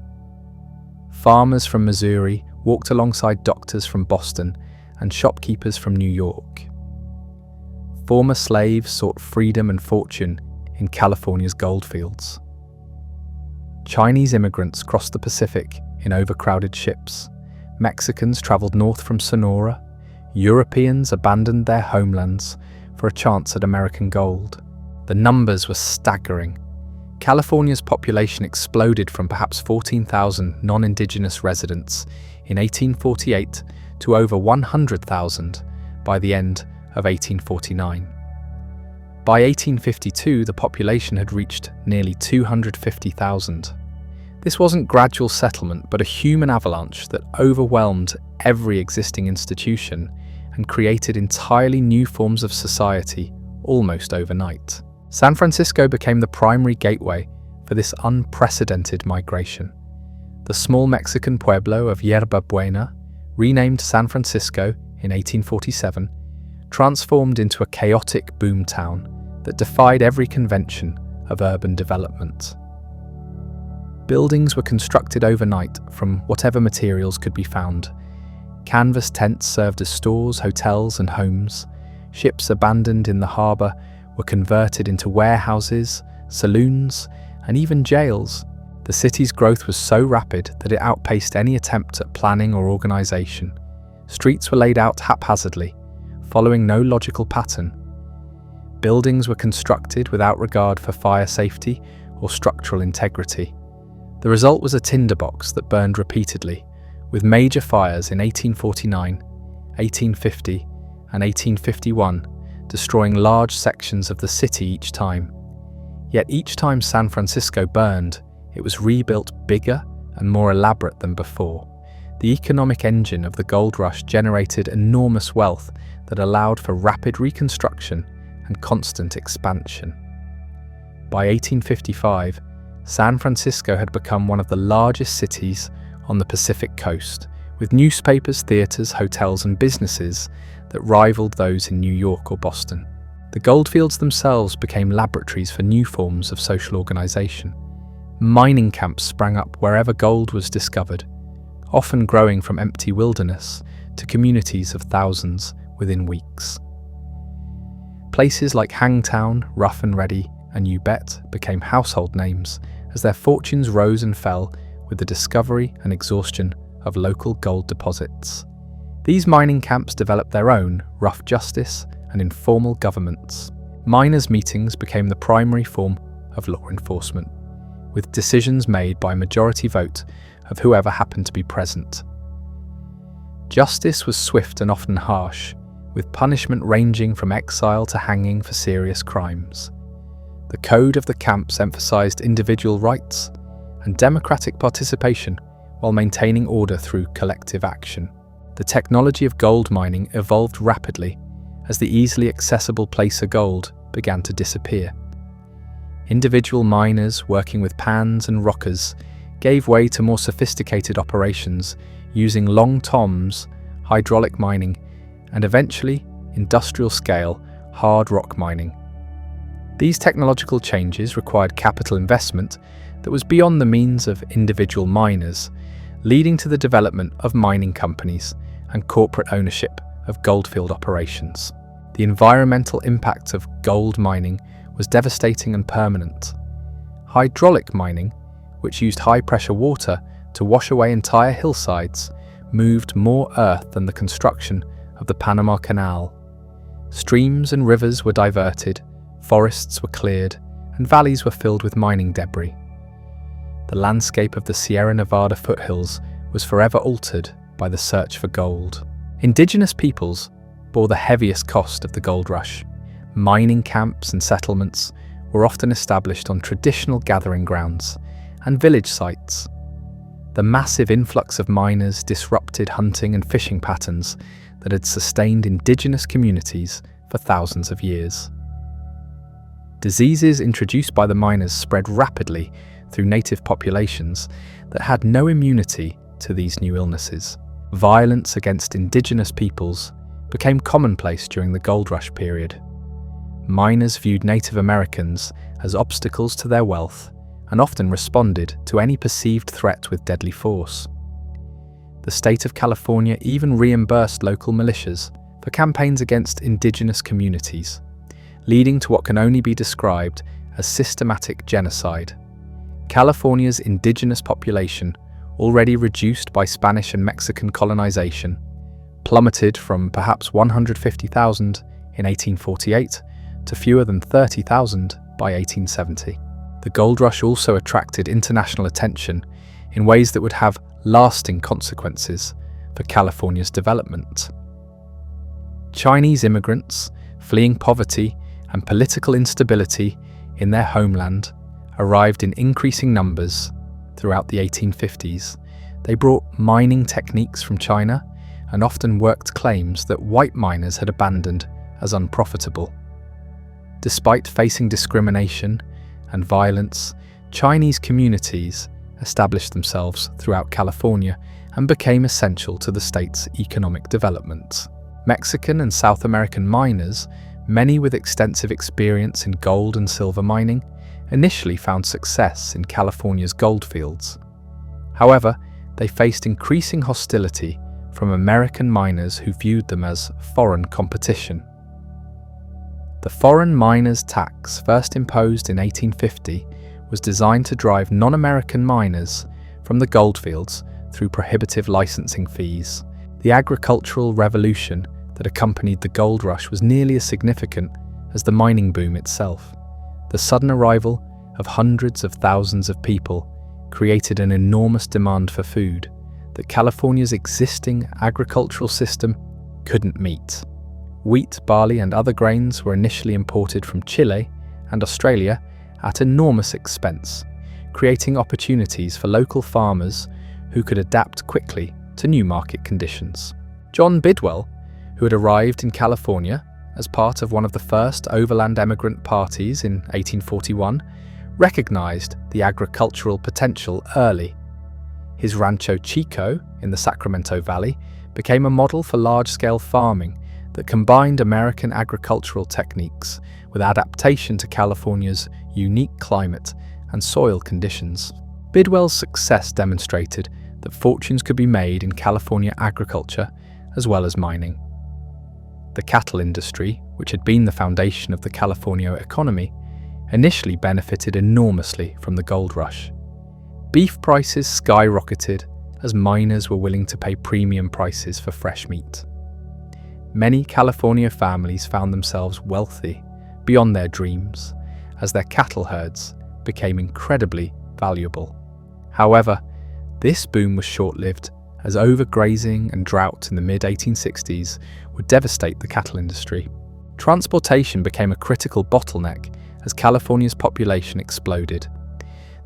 Farmers from Missouri walked alongside doctors from Boston and shopkeepers from New York. Former slaves sought freedom and fortune in California's goldfields. Chinese immigrants crossed the Pacific in overcrowded ships. Mexicans traveled north from Sonora. Europeans abandoned their homelands for a chance at American gold. The numbers were staggering. California's population exploded from perhaps 14,000 non-Indigenous residents in 1848 to over 100,000 by the end of 1849. By 1852, the population had reached nearly 250,000. This wasn't gradual settlement, but a human avalanche that overwhelmed every existing institution and created entirely new forms of society almost overnight. San Francisco became the primary gateway for this unprecedented migration. The small Mexican pueblo of Yerba Buena, renamed San Francisco in 1847, transformed into a chaotic boomtown that defied every convention of urban development. Buildings were constructed overnight from whatever materials could be found. Canvas tents served as stores, hotels, and homes. Ships abandoned in the harbour were converted into warehouses, saloons, and even jails. The city's growth was so rapid that it outpaced any attempt at planning or organisation. Streets were laid out haphazardly, following no logical pattern. Buildings were constructed without regard for fire safety or structural integrity. The result was a tinderbox that burned repeatedly, with major fires in 1849, 1850, and 1851, destroying large sections of the city each time. Yet each time San Francisco burned, it was rebuilt bigger and more elaborate than before. The economic engine of the gold rush generated enormous wealth that allowed for rapid reconstruction and constant expansion. By 1855, San Francisco had become one of the largest cities on the Pacific coast, with newspapers, theatres, hotels, and businesses that rivaled those in New York or Boston. The goldfields themselves became laboratories for new forms of social organisation. Mining camps sprang up wherever gold was discovered, often growing from empty wilderness to communities of thousands within weeks. Places like Hangtown, Rough and Ready, and You Bet became household names as their fortunes rose and fell with the discovery and exhaustion of local gold deposits. These mining camps developed their own rough justice and informal governments. Miners' meetings became the primary form of law enforcement, with decisions made by majority vote of whoever happened to be present. Justice was swift and often harsh, with punishment ranging from exile to hanging for serious crimes. The code of the camps emphasized individual rights and democratic participation while maintaining order through collective action. The technology of gold mining evolved rapidly as the easily accessible placer gold began to disappear. Individual miners working with pans and rockers gave way to more sophisticated operations using long toms, hydraulic mining, and eventually industrial-scale hard rock mining. These technological changes required capital investment that was beyond the means of individual miners, leading to the development of mining companies and corporate ownership of goldfield operations. The environmental impact of gold mining was devastating and permanent. Hydraulic mining, which used high-pressure water to wash away entire hillsides, moved more earth than the construction of the Panama Canal. Streams and rivers were diverted, forests were cleared, and valleys were filled with mining debris. The landscape of the Sierra Nevada foothills was forever altered by the search for gold. Indigenous peoples bore the heaviest cost of the gold rush. Mining camps and settlements were often established on traditional gathering grounds and village sites. The massive influx of miners disrupted hunting and fishing patterns that had sustained indigenous communities for thousands of years. Diseases introduced by the miners spread rapidly through native populations that had no immunity to these new illnesses. Violence against indigenous peoples became commonplace during the gold rush period. Miners viewed Native Americans as obstacles to their wealth and often responded to any perceived threat with deadly force. The state of California even reimbursed local militias for campaigns against indigenous communities, leading to what can only be described as systematic genocide. California's indigenous population, already reduced by Spanish and Mexican colonization, plummeted from perhaps 150,000 in 1848 to fewer than 30,000 by 1870. The gold rush also attracted international attention in ways that would have lasting consequences for California's development. Chinese immigrants, fleeing poverty and political instability in their homeland, arrived in increasing numbers throughout the 1850s. They brought mining techniques from China and often worked claims that white miners had abandoned as unprofitable. Despite facing discrimination and violence, Chinese communities, established themselves throughout California and became essential to the state's economic development. Mexican and South American miners, many with extensive experience in gold and silver mining, initially found success in California's gold fields. However, they faced increasing hostility from American miners who viewed them as foreign competition. The foreign miners' tax, first imposed in 1850, was designed to drive non-American miners from the goldfields through prohibitive licensing fees. The agricultural revolution that accompanied the gold rush was nearly as significant as the mining boom itself. The sudden arrival of hundreds of thousands of people created an enormous demand for food that California's existing agricultural system couldn't meet. Wheat, barley, and other grains were initially imported from Chile and Australia at enormous expense, creating opportunities for local farmers who could adapt quickly to new market conditions. John Bidwell, who had arrived in California as part of one of the first overland emigrant parties in 1841, recognized the agricultural potential early. His Rancho Chico in the Sacramento Valley became a model for large-scale farming that combined American agricultural techniques with adaptation to California's unique climate and soil conditions. Bidwell's success demonstrated that fortunes could be made in California agriculture as well as mining. The cattle industry, which had been the foundation of the California economy, initially benefited enormously from the gold rush. Beef prices skyrocketed as miners were willing to pay premium prices for fresh meat. Many California families found themselves wealthy beyond their dreams as their cattle herds became incredibly valuable. However, this boom was short-lived as overgrazing and drought in the mid-1860s would devastate the cattle industry. Transportation became a critical bottleneck as California's population exploded.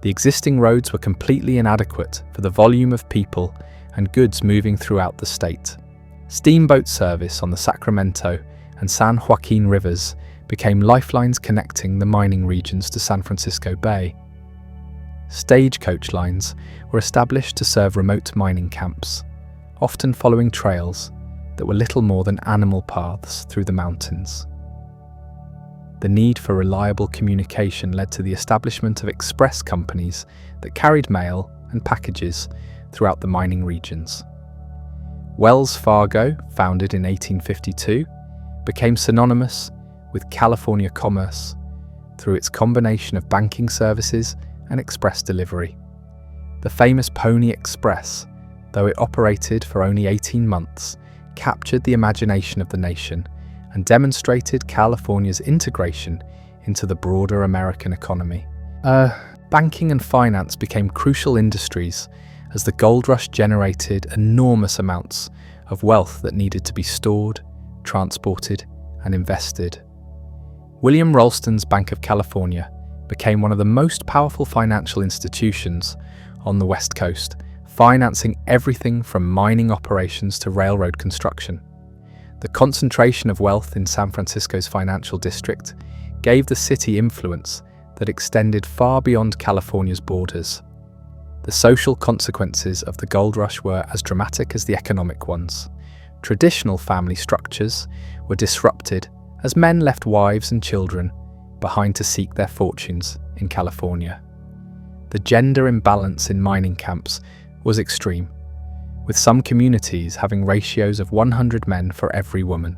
The existing roads were completely inadequate for the volume of people and goods moving throughout the state. Steamboat service on the Sacramento and San Joaquin rivers became lifelines connecting the mining regions to San Francisco Bay. Stagecoach lines were established to serve remote mining camps, often following trails that were little more than animal paths through the mountains. The need for reliable communication led to the establishment of express companies that carried mail and packages throughout the mining regions. Wells Fargo, founded in 1852, became synonymous with California commerce through its combination of banking services and express delivery. The famous Pony Express, though it operated for only 18 months, captured the imagination of the nation and demonstrated California's integration into the broader American economy. Banking and finance became crucial industries as the gold rush generated enormous amounts of wealth that needed to be stored, transported, and invested. William Ralston's Bank of California became one of the most powerful financial institutions on the West Coast, financing everything from mining operations to railroad construction. The concentration of wealth in San Francisco's financial district gave the city influence that extended far beyond California's borders. The social consequences of the gold rush were as dramatic as the economic ones. Traditional family structures were disrupted as men left wives and children behind to seek their fortunes in California. The gender imbalance in mining camps was extreme, with some communities having ratios of 100 men for every woman.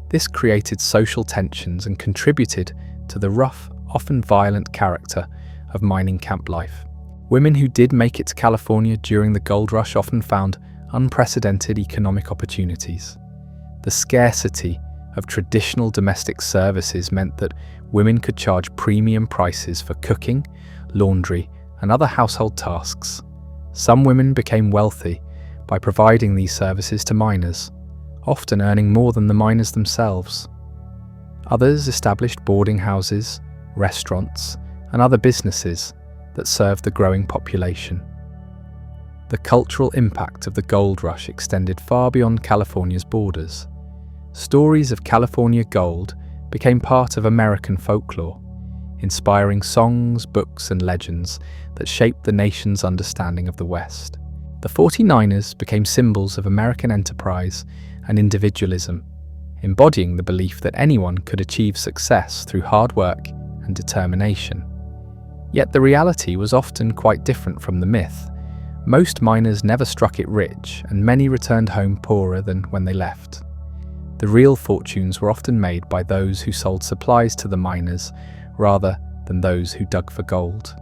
This created social tensions and contributed to the rough, often violent character of mining camp life. Women who did make it to California during the gold rush often found unprecedented economic opportunities. The scarcity of traditional domestic services meant that women could charge premium prices for cooking, laundry, and other household tasks. Some women became wealthy by providing these services to miners, often earning more than the miners themselves. Others established boarding houses, restaurants, and other businesses that served the growing population. The cultural impact of the gold rush extended far beyond California's borders. Stories of California gold became part of American folklore, inspiring songs, books, and legends that shaped the nation's understanding of the West. The 49ers became symbols of American enterprise and individualism, embodying the belief that anyone could achieve success through hard work and determination. Yet the reality was often quite different from the myth. Most miners never struck it rich, and many returned home poorer than when they left. The real fortunes were often made by those who sold supplies to the miners rather than those who dug for gold.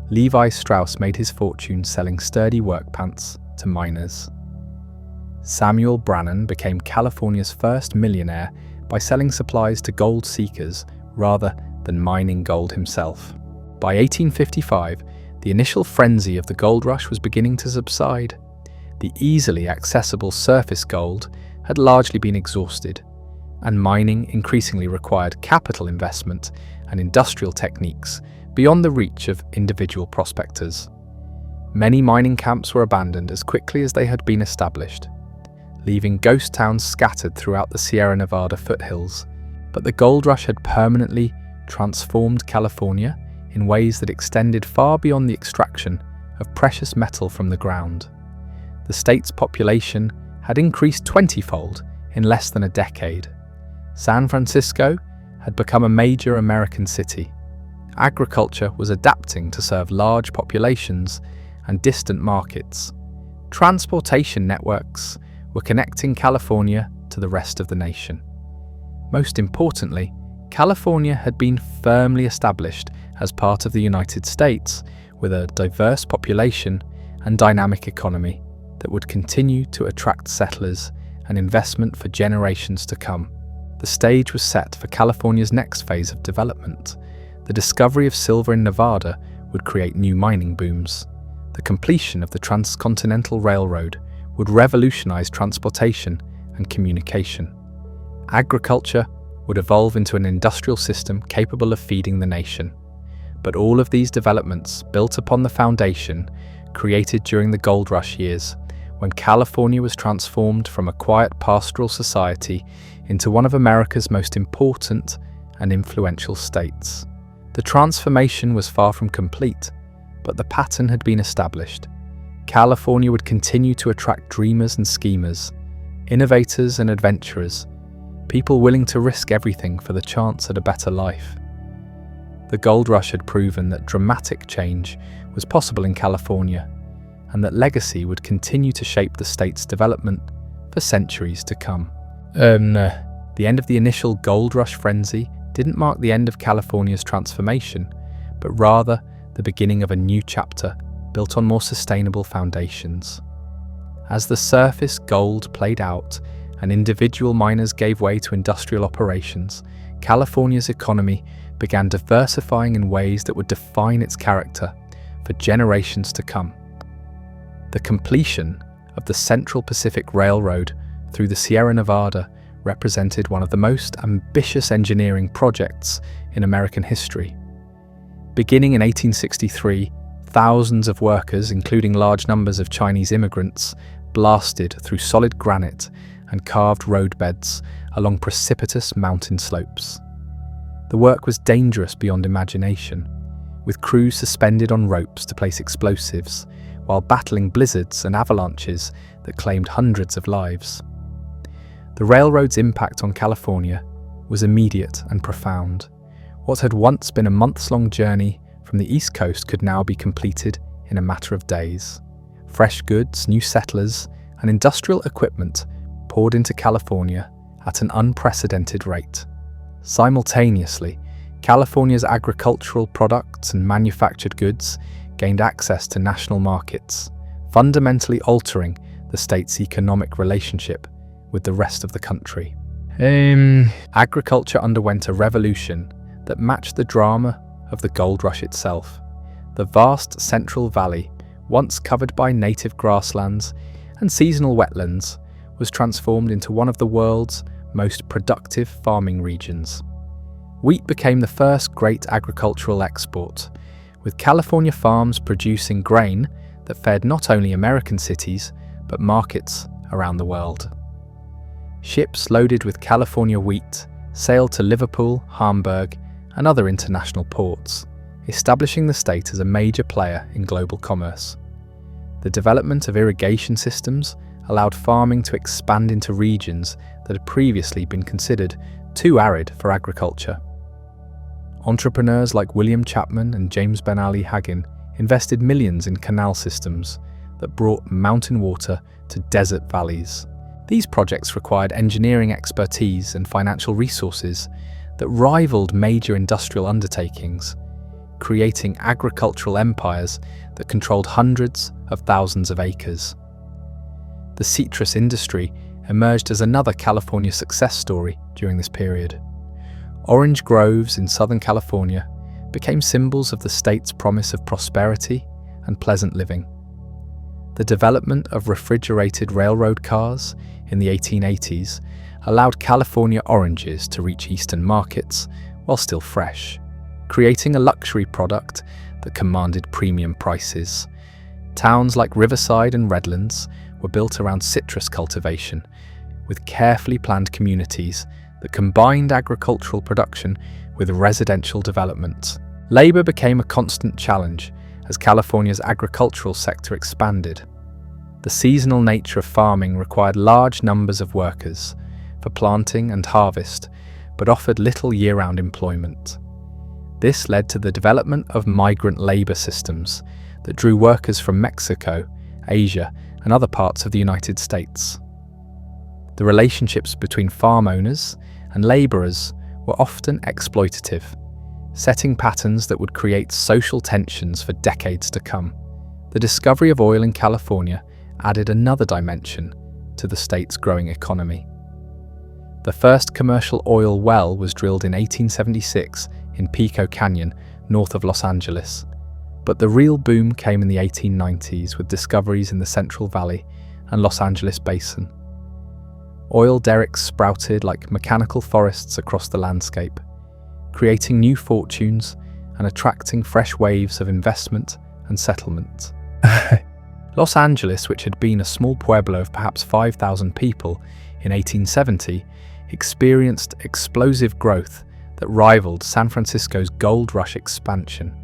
Levi Strauss made his fortune selling sturdy work pants to miners. Samuel Brannan became California's first millionaire by selling supplies to gold seekers rather than mining gold himself. By 1855, the initial frenzy of the gold rush was beginning to subside. The easily accessible surface gold had largely been exhausted, and mining increasingly required capital investment and industrial techniques beyond the reach of individual prospectors. Many mining camps were abandoned as quickly as they had been established, leaving ghost towns scattered throughout the Sierra Nevada foothills. But the gold rush had permanently transformed California in ways that extended far beyond the extraction of precious metal from the ground. The state's population had increased 20-fold in less than a decade. San Francisco had become a major American city. Agriculture was adapting to serve large populations and distant markets. Transportation networks were connecting California to the rest of the nation. Most importantly, California had been firmly established as part of the United States, with a diverse population and dynamic economy that would continue to attract settlers and investment for generations to come. The stage was set for California's next phase of development. The discovery of silver in Nevada would create new mining booms. The completion of the Transcontinental Railroad would revolutionize transportation and communication. Agriculture would evolve into an industrial system capable of feeding the nation. But all of these developments built upon the foundation created during the gold rush years, when California was transformed from a quiet pastoral society into one of America's most important and influential states. The transformation was far from complete, but the pattern had been established. California would continue to attract dreamers and schemers, innovators and adventurers, people willing to risk everything for the chance at a better life. The gold rush had proven that dramatic change was possible in California, and that legacy would continue to shape the state's development for centuries to come. The end of the initial gold rush frenzy didn't mark the end of California's transformation, but rather the beginning of a new chapter built on more sustainable foundations. As the surface gold played out and individual miners gave way to industrial operations, California's economy began diversifying in ways that would define its character for generations to come. The completion of the Central Pacific Railroad through the Sierra Nevada represented one of the most ambitious engineering projects in American history. Beginning in 1863, thousands of workers, including large numbers of Chinese immigrants, blasted through solid granite and carved roadbeds along precipitous mountain slopes. The work was dangerous beyond imagination, with crews suspended on ropes to place explosives, while battling blizzards and avalanches that claimed hundreds of lives. The railroad's impact on California was immediate and profound. What had once been a months-long journey from the East Coast could now be completed in a matter of days. Fresh goods, new settlers, and industrial equipment poured into California at an unprecedented rate. Simultaneously, California's agricultural products and manufactured goods gained access to national markets, fundamentally altering the state's economic relationship with the rest of the country. Agriculture underwent a revolution that matched the drama of the gold rush itself. The vast Central Valley, once covered by native grasslands and seasonal wetlands, was transformed into one of the world's most productive farming regions. Wheat became the first great agricultural export, with California farms producing grain that fed not only American cities, but markets around the world. Ships loaded with California wheat sailed to Liverpool, Hamburg, and other international ports, establishing the state as a major player in global commerce. The development of irrigation systems allowed farming to expand into regions that had previously been considered too arid for agriculture. Entrepreneurs like William Chapman and James Ben Ali Haggin invested millions in canal systems that brought mountain water to desert valleys. These projects required engineering expertise and financial resources that rivaled major industrial undertakings, creating agricultural empires that controlled hundreds of thousands of acres. The citrus industry emerged as another California success story during this period. Orange groves in Southern California became symbols of the state's promise of prosperity and pleasant living. The development of refrigerated railroad cars in the 1880s allowed California oranges to reach eastern markets while still fresh, creating a luxury product that commanded premium prices. Towns like Riverside and Redlands were built around citrus cultivation, with carefully planned communities that combined agricultural production with residential development. Labor became a constant challenge as California's agricultural sector expanded. The seasonal nature of farming required large numbers of workers for planting and harvest, but offered little year-round employment. This led to the development of migrant labor systems that drew workers from Mexico, Asia, and other parts of the United States. The relationships between farm owners and laborers were often exploitative, setting patterns that would create social tensions for decades to come. The discovery of oil in California added another dimension to the state's growing economy. The first commercial oil well was drilled in 1876 in Pico Canyon, north of Los Angeles. But the real boom came in the 1890s with discoveries in the Central Valley and Los Angeles Basin. Oil derricks sprouted like mechanical forests across the landscape, creating new fortunes and attracting fresh waves of investment and settlement. Los Angeles, which had been a small pueblo of perhaps 5,000 people in 1870, experienced explosive growth that rivaled San Francisco's gold rush expansion.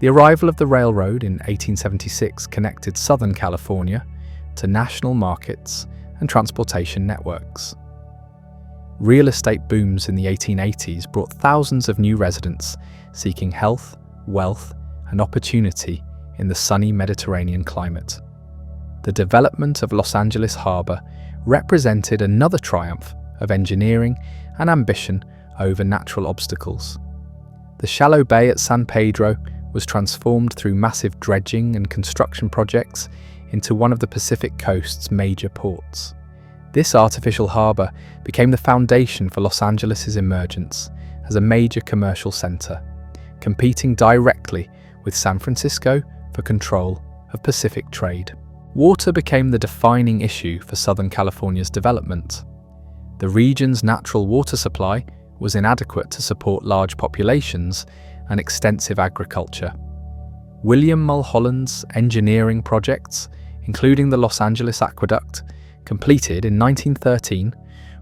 The arrival of the railroad in 1876 connected Southern California to national markets and transportation networks. Real estate booms in the 1880s brought thousands of new residents seeking health, wealth, and opportunity in the sunny Mediterranean climate. The development of Los Angeles Harbor represented another triumph of engineering and ambition over natural obstacles. The shallow bay at San Pedro was transformed through massive dredging and construction projects into one of the Pacific Coast's major ports. This artificial harbour became the foundation for Los Angeles' emergence as a major commercial centre, competing directly with San Francisco for control of Pacific trade. Water became the defining issue for Southern California's development. The region's natural water supply was inadequate to support large populations and extensive agriculture. William Mulholland's engineering projects, including the Los Angeles Aqueduct, completed in 1913,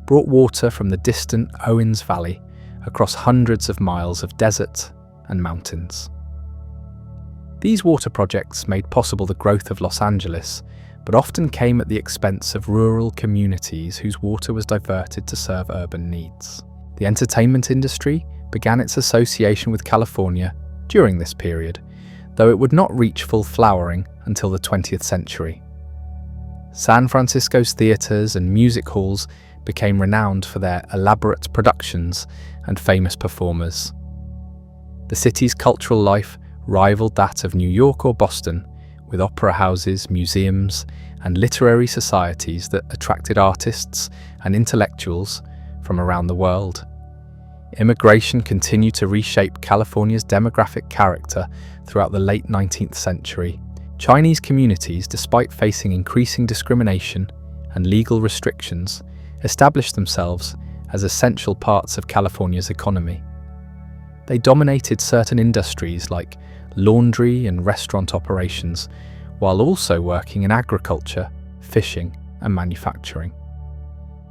brought water from the distant Owens Valley across hundreds of miles of desert and mountains. These water projects made possible the growth of Los Angeles, but often came at the expense of rural communities whose water was diverted to serve urban needs. The entertainment industry began its association with California during this period, though it would not reach full flowering until the 20th century. San Francisco's theatres and music halls became renowned for their elaborate productions and famous performers. The city's cultural life rivaled that of New York or Boston, with opera houses, museums, and literary societies that attracted artists and intellectuals from around the world. Immigration continued to reshape California's demographic character throughout the late 19th century. Chinese communities, despite facing increasing discrimination and legal restrictions, established themselves as essential parts of California's economy. They dominated certain industries like laundry and restaurant operations, while also working in agriculture, fishing, and manufacturing.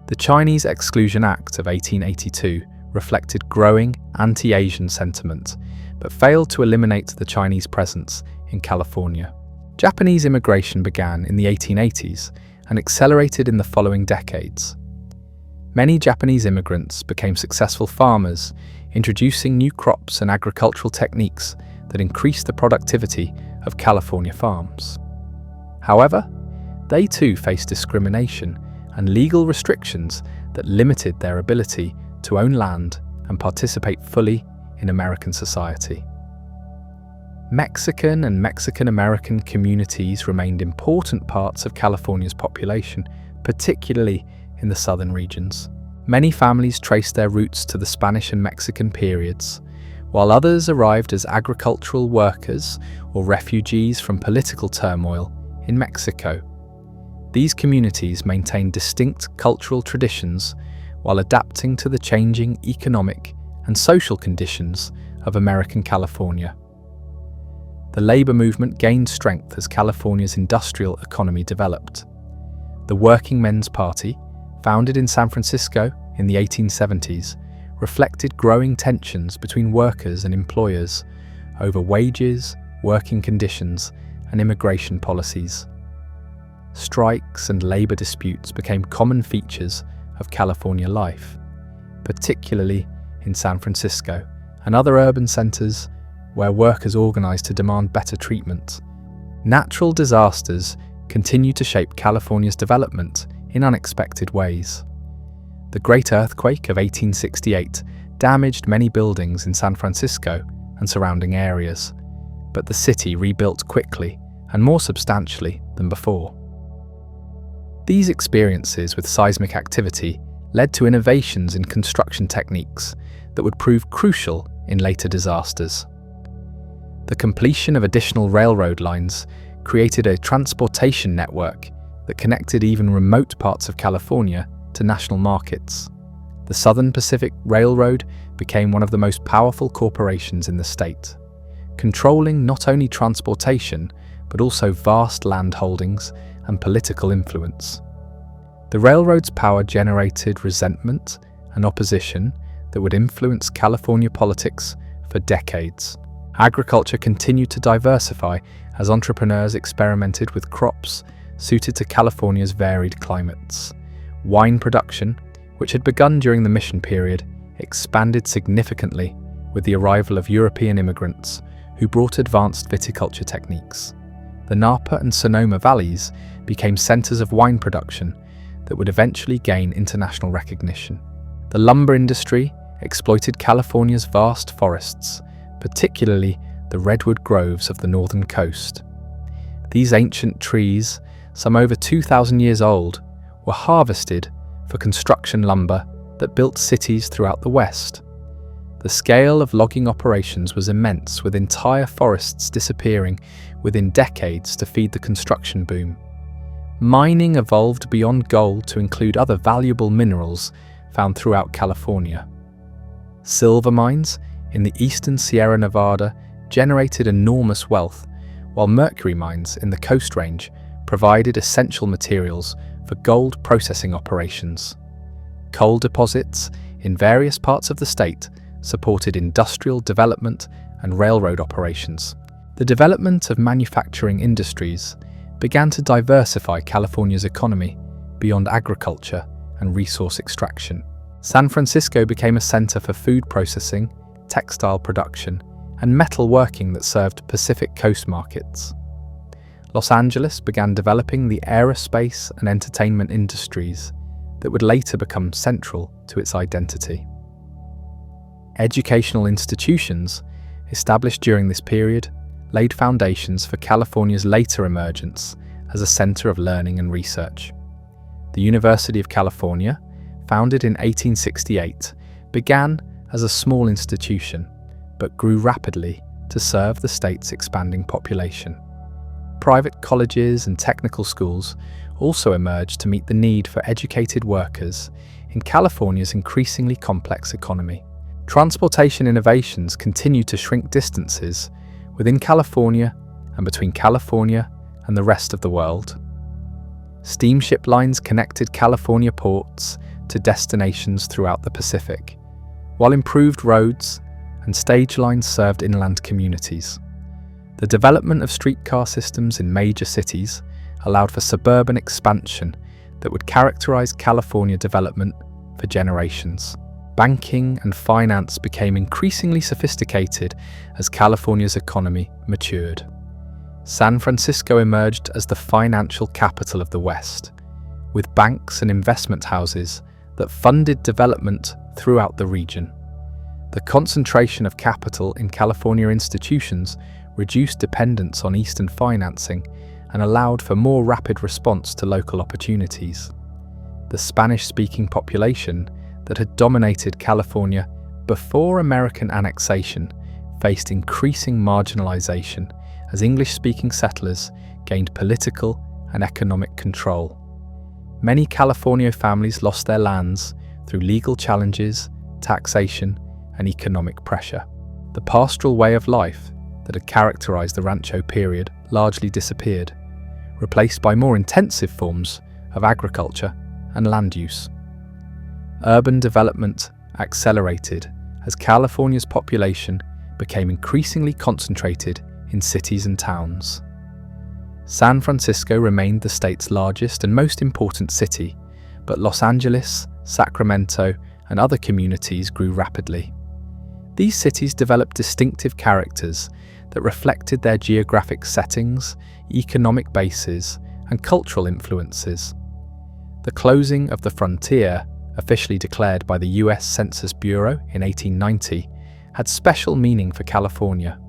The Chinese Exclusion Act of 1882 reflected growing anti-Asian sentiment, but failed to eliminate the Chinese presence in California. Japanese immigration began in the 1880s and accelerated in the following decades. Many Japanese immigrants became successful farmers, introducing new crops and agricultural techniques that increased the productivity of California farms. However, they too faced discrimination and legal restrictions that limited their ability to own land and participate fully in American society. Mexican and Mexican-American communities remained important parts of California's population, particularly in the southern regions. Many families traced their roots to the Spanish and Mexican periods, while others arrived as agricultural workers or refugees from political turmoil in Mexico. These communities maintained distinct cultural traditions while adapting to the changing economic and social conditions of American California. The labor movement gained strength as California's industrial economy developed. The Working Men's Party, founded in San Francisco in the 1870s, reflected growing tensions between workers and employers over wages, working conditions, and immigration policies. Strikes and labor disputes became common features of California life, particularly in San Francisco and other urban centers where workers organized to demand better treatment. Natural disasters continued to shape California's development in unexpected ways. The Great Earthquake of 1868 damaged many buildings in San Francisco and surrounding areas, but the city rebuilt quickly and more substantially than before. These experiences with seismic activity led to innovations in construction techniques that would prove crucial in later disasters. The completion of additional railroad lines created a transportation network that connected even remote parts of California to national markets. The Southern Pacific Railroad became one of the most powerful corporations in the state, controlling not only transportation but also vast land holdings and political influence. The railroad's power generated resentment and opposition that would influence California politics for decades. Agriculture continued to diversify as entrepreneurs experimented with crops suited to California's varied climates. Wine production, which had begun during the Mission period, expanded significantly with the arrival of European immigrants who brought advanced viticulture techniques. The Napa and Sonoma valleys became centers of wine production that would eventually gain international recognition. The lumber industry exploited California's vast forests, particularly the redwood groves of the northern coast. These ancient trees, some over 2,000 years old, were harvested for construction lumber that built cities throughout the West. The scale of logging operations was immense, with entire forests disappearing within decades to feed the construction boom. Mining evolved beyond gold to include other valuable minerals found throughout California. Silver mines in the eastern Sierra Nevada generated enormous wealth, while mercury mines in the Coast Range provided essential materials for gold processing operations. Coal deposits in various parts of the state supported industrial development and railroad operations. The development of manufacturing industries began to diversify California's economy beyond agriculture and resource extraction. San Francisco became a center for food processing, textile production, and metal working that served Pacific Coast markets. Los Angeles began developing the aerospace and entertainment industries that would later become central to its identity. Educational institutions established during this period laid foundations for California's later emergence as a center of learning and research. The University of California, founded in 1868, began as a small institution, but grew rapidly to serve the state's expanding population. Private colleges and technical schools also emerged to meet the need for educated workers in California's increasingly complex economy. Transportation innovations continued to shrink distances within California and between California and the rest of the world. Steamship lines connected California ports to destinations throughout the Pacific, while improved roads and stage lines served inland communities. The development of streetcar systems in major cities allowed for suburban expansion that would characterize California development for generations. Banking and finance became increasingly sophisticated as California's economy matured. San Francisco emerged as the financial capital of the West, with banks and investment houses that funded development throughout the region. The concentration of capital in California institutions reduced dependence on Eastern financing and allowed for more rapid response to local opportunities. The Spanish-speaking population that had dominated California before American annexation faced increasing marginalization as English-speaking settlers gained political and economic control. Many California families lost their lands through legal challenges, taxation, and economic pressure. The pastoral way of life that had characterized the Rancho period largely disappeared, replaced by more intensive forms of agriculture and land use. Urban development accelerated as California's population became increasingly concentrated in cities and towns. San Francisco remained the state's largest and most important city, but Los Angeles, Sacramento, and other communities grew rapidly. These cities developed distinctive characters that reflected their geographic settings, economic bases, and cultural influences. The closing of the frontier, officially declared by the US Census Bureau in 1890, had special meaning for California.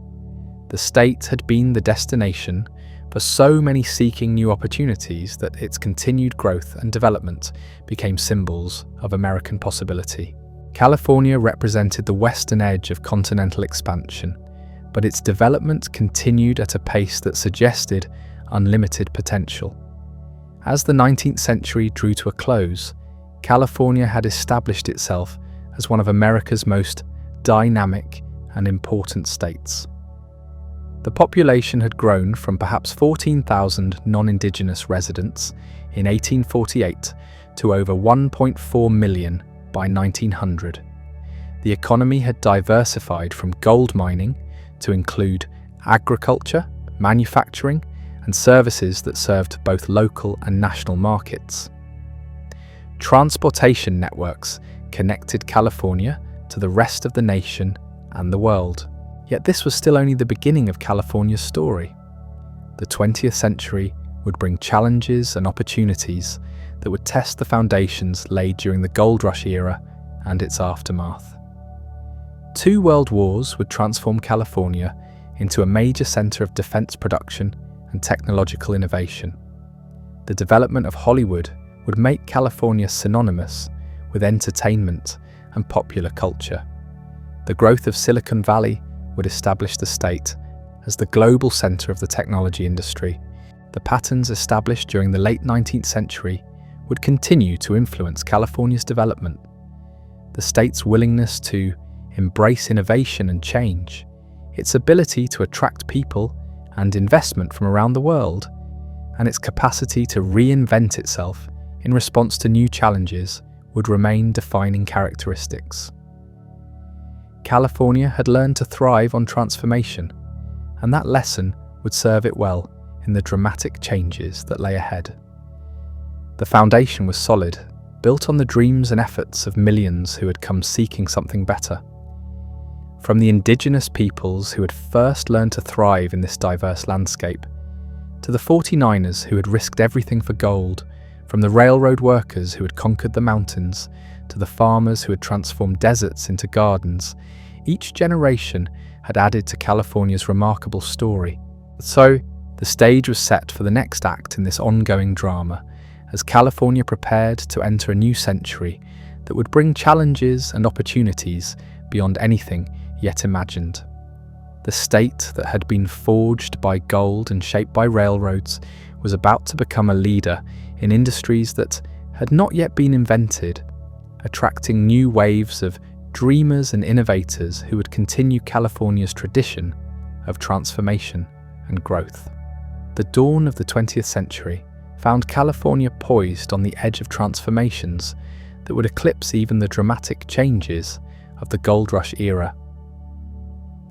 The state had been the destination for so many seeking new opportunities that its continued growth and development became symbols of American possibility. California represented the western edge of continental expansion, but its development continued at a pace that suggested unlimited potential. As the 19th century drew to a close, California had established itself as one of America's most dynamic and important states. The population had grown from perhaps 14,000 non-Indigenous residents in 1848 to over 1.4 million by 1900. The economy had diversified from gold mining to include agriculture, manufacturing, and services that served both local and national markets. Transportation networks connected California to the rest of the nation and the world. Yet this was still only the beginning of California's story. The 20th century would bring challenges and opportunities that would test the foundations laid during the gold rush era and its aftermath. 2 world wars would transform California into a major center of defense production and technological innovation. The development of Hollywood would make California synonymous with entertainment and popular culture. The growth of Silicon Valley would establish the state as the global center of the technology industry. The patterns established during the late 19th century would continue to influence California's development. The state's willingness to embrace innovation and change, its ability to attract people and investment from around the world, and its capacity to reinvent itself in response to new challenges would remain defining characteristics. California had learned to thrive on transformation, and that lesson would serve it well in the dramatic changes that lay ahead. The foundation was solid, built on the dreams and efforts of millions who had come seeking something better. From the indigenous peoples who had first learned to thrive in this diverse landscape, to the 49ers who had risked everything for gold, from the railroad workers who had conquered the mountains, to the farmers who had transformed deserts into gardens, each generation had added to California's remarkable story. So, the stage was set for the next act in this ongoing drama, as California prepared to enter a new century that would bring challenges and opportunities beyond anything yet imagined. The state that had been forged by gold and shaped by railroads was about to become a leader in industries that had not yet been invented, attracting new waves of dreamers and innovators who would continue California's tradition of transformation and growth. The dawn of the 20th century found California poised on the edge of transformations that would eclipse even the dramatic changes of the gold rush era.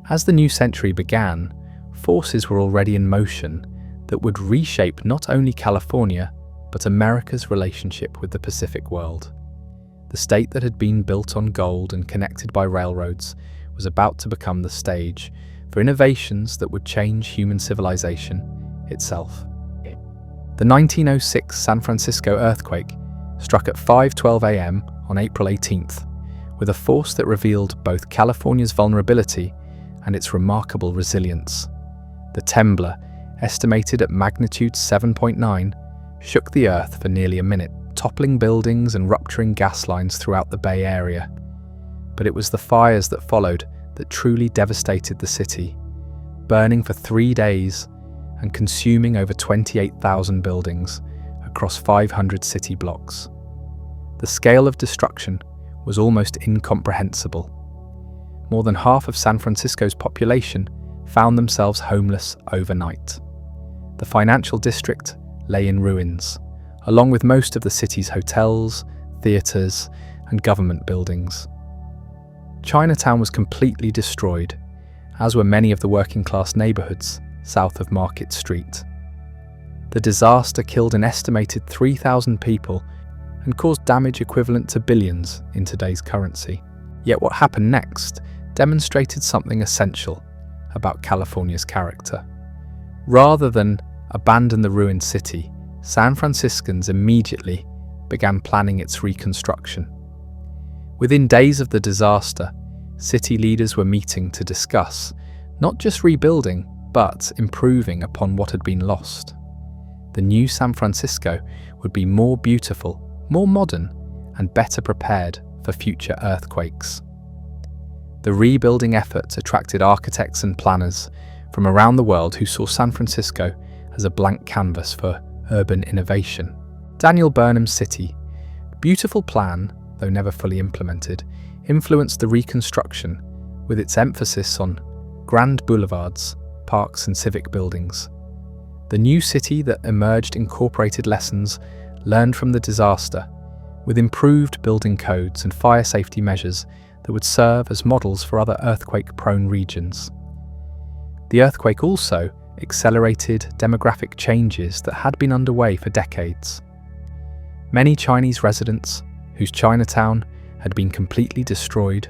As the new century began, forces were already in motion that would reshape not only California, but America's relationship with the Pacific world. The state that had been built on gold and connected by railroads was about to become the stage for innovations that would change human civilization itself. The 1906 San Francisco earthquake struck at 5:12 a.m. on April 18th, with a force that revealed both California's vulnerability and its remarkable resilience. The trembler, estimated at magnitude 7.9, shook the earth for nearly a minute, toppling buildings and rupturing gas lines throughout the Bay Area. But it was the fires that followed that truly devastated the city, burning for 3 days and consuming over 28,000 buildings across 500 city blocks. The scale of destruction was almost incomprehensible. More than half of San Francisco's population found themselves homeless overnight. The financial district lay in ruins, along with most of the city's hotels, theatres, and government buildings. Chinatown was completely destroyed, as were many of the working-class neighbourhoods south of Market Street. The disaster killed an estimated 3,000 people and caused damage equivalent to billions in today's currency. Yet what happened next demonstrated something essential about California's character. Rather than abandon the ruined city, San Franciscans immediately began planning its reconstruction. Within days of the disaster, city leaders were meeting to discuss not just rebuilding, but improving upon what had been lost. The new San Francisco would be more beautiful, more modern, and better prepared for future earthquakes. The rebuilding efforts attracted architects and planners from around the world who saw San Francisco as a blank canvas for urban innovation. Daniel Burnham's city, beautiful plan, though never fully implemented, influenced the reconstruction with its emphasis on grand boulevards, parks and civic buildings. The new city that emerged incorporated lessons learned from the disaster, with improved building codes and fire safety measures that would serve as models for other earthquake-prone regions. The earthquake also accelerated demographic changes that had been underway for decades. Many Chinese residents, whose Chinatown had been completely destroyed,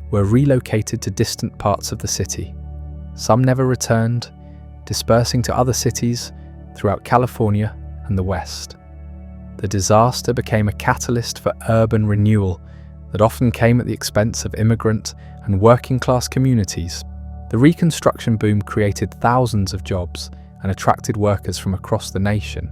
were relocated to distant parts of the city. Some never returned, dispersing to other cities throughout California and the West. The disaster became a catalyst for urban renewal that often came at the expense of immigrant and working-class communities. The reconstruction boom created thousands of jobs and attracted workers from across the nation.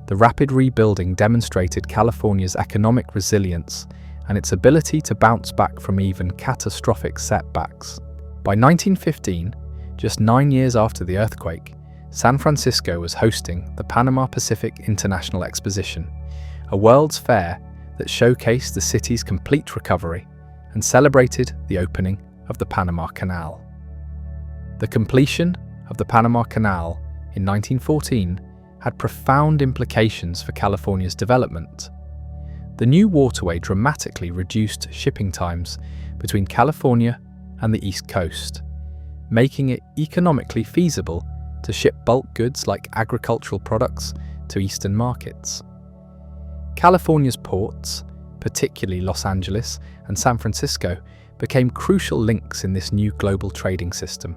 The rapid rebuilding demonstrated California's economic resilience and its ability to bounce back from even catastrophic setbacks. By 1915, just 9 years after the earthquake, San Francisco was hosting the Panama Pacific International Exposition, a world's fair that showcased the city's complete recovery and celebrated the opening of the Panama Canal. The completion of the Panama Canal in 1914 had profound implications for California's development. The new waterway dramatically reduced shipping times between California and the East Coast, making it economically feasible to ship bulk goods like agricultural products to eastern markets. California's ports, particularly Los Angeles and San Francisco, became crucial links in this new global trading system.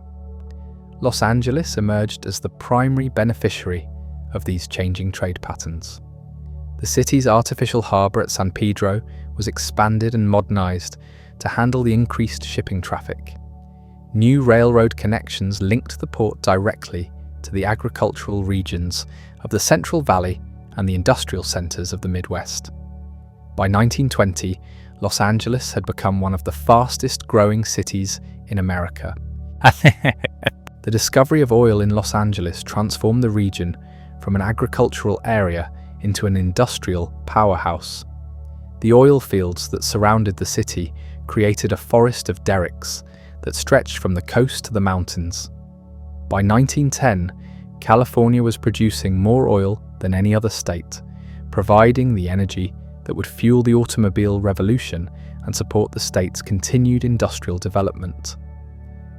Los Angeles emerged as the primary beneficiary of these changing trade patterns. The city's artificial harbour at San Pedro was expanded and modernized to handle the increased shipping traffic. New railroad connections linked the port directly to the agricultural regions of the Central Valley and the industrial centres of the Midwest. By 1920, Los Angeles had become one of the fastest growing cities in America. The discovery of oil in Los Angeles transformed the region from an agricultural area into an industrial powerhouse. The oil fields that surrounded the city created a forest of derricks that stretched from the coast to the mountains. By 1910, California was producing more oil than any other state, providing the energy that would fuel the automobile revolution and support the state's continued industrial development.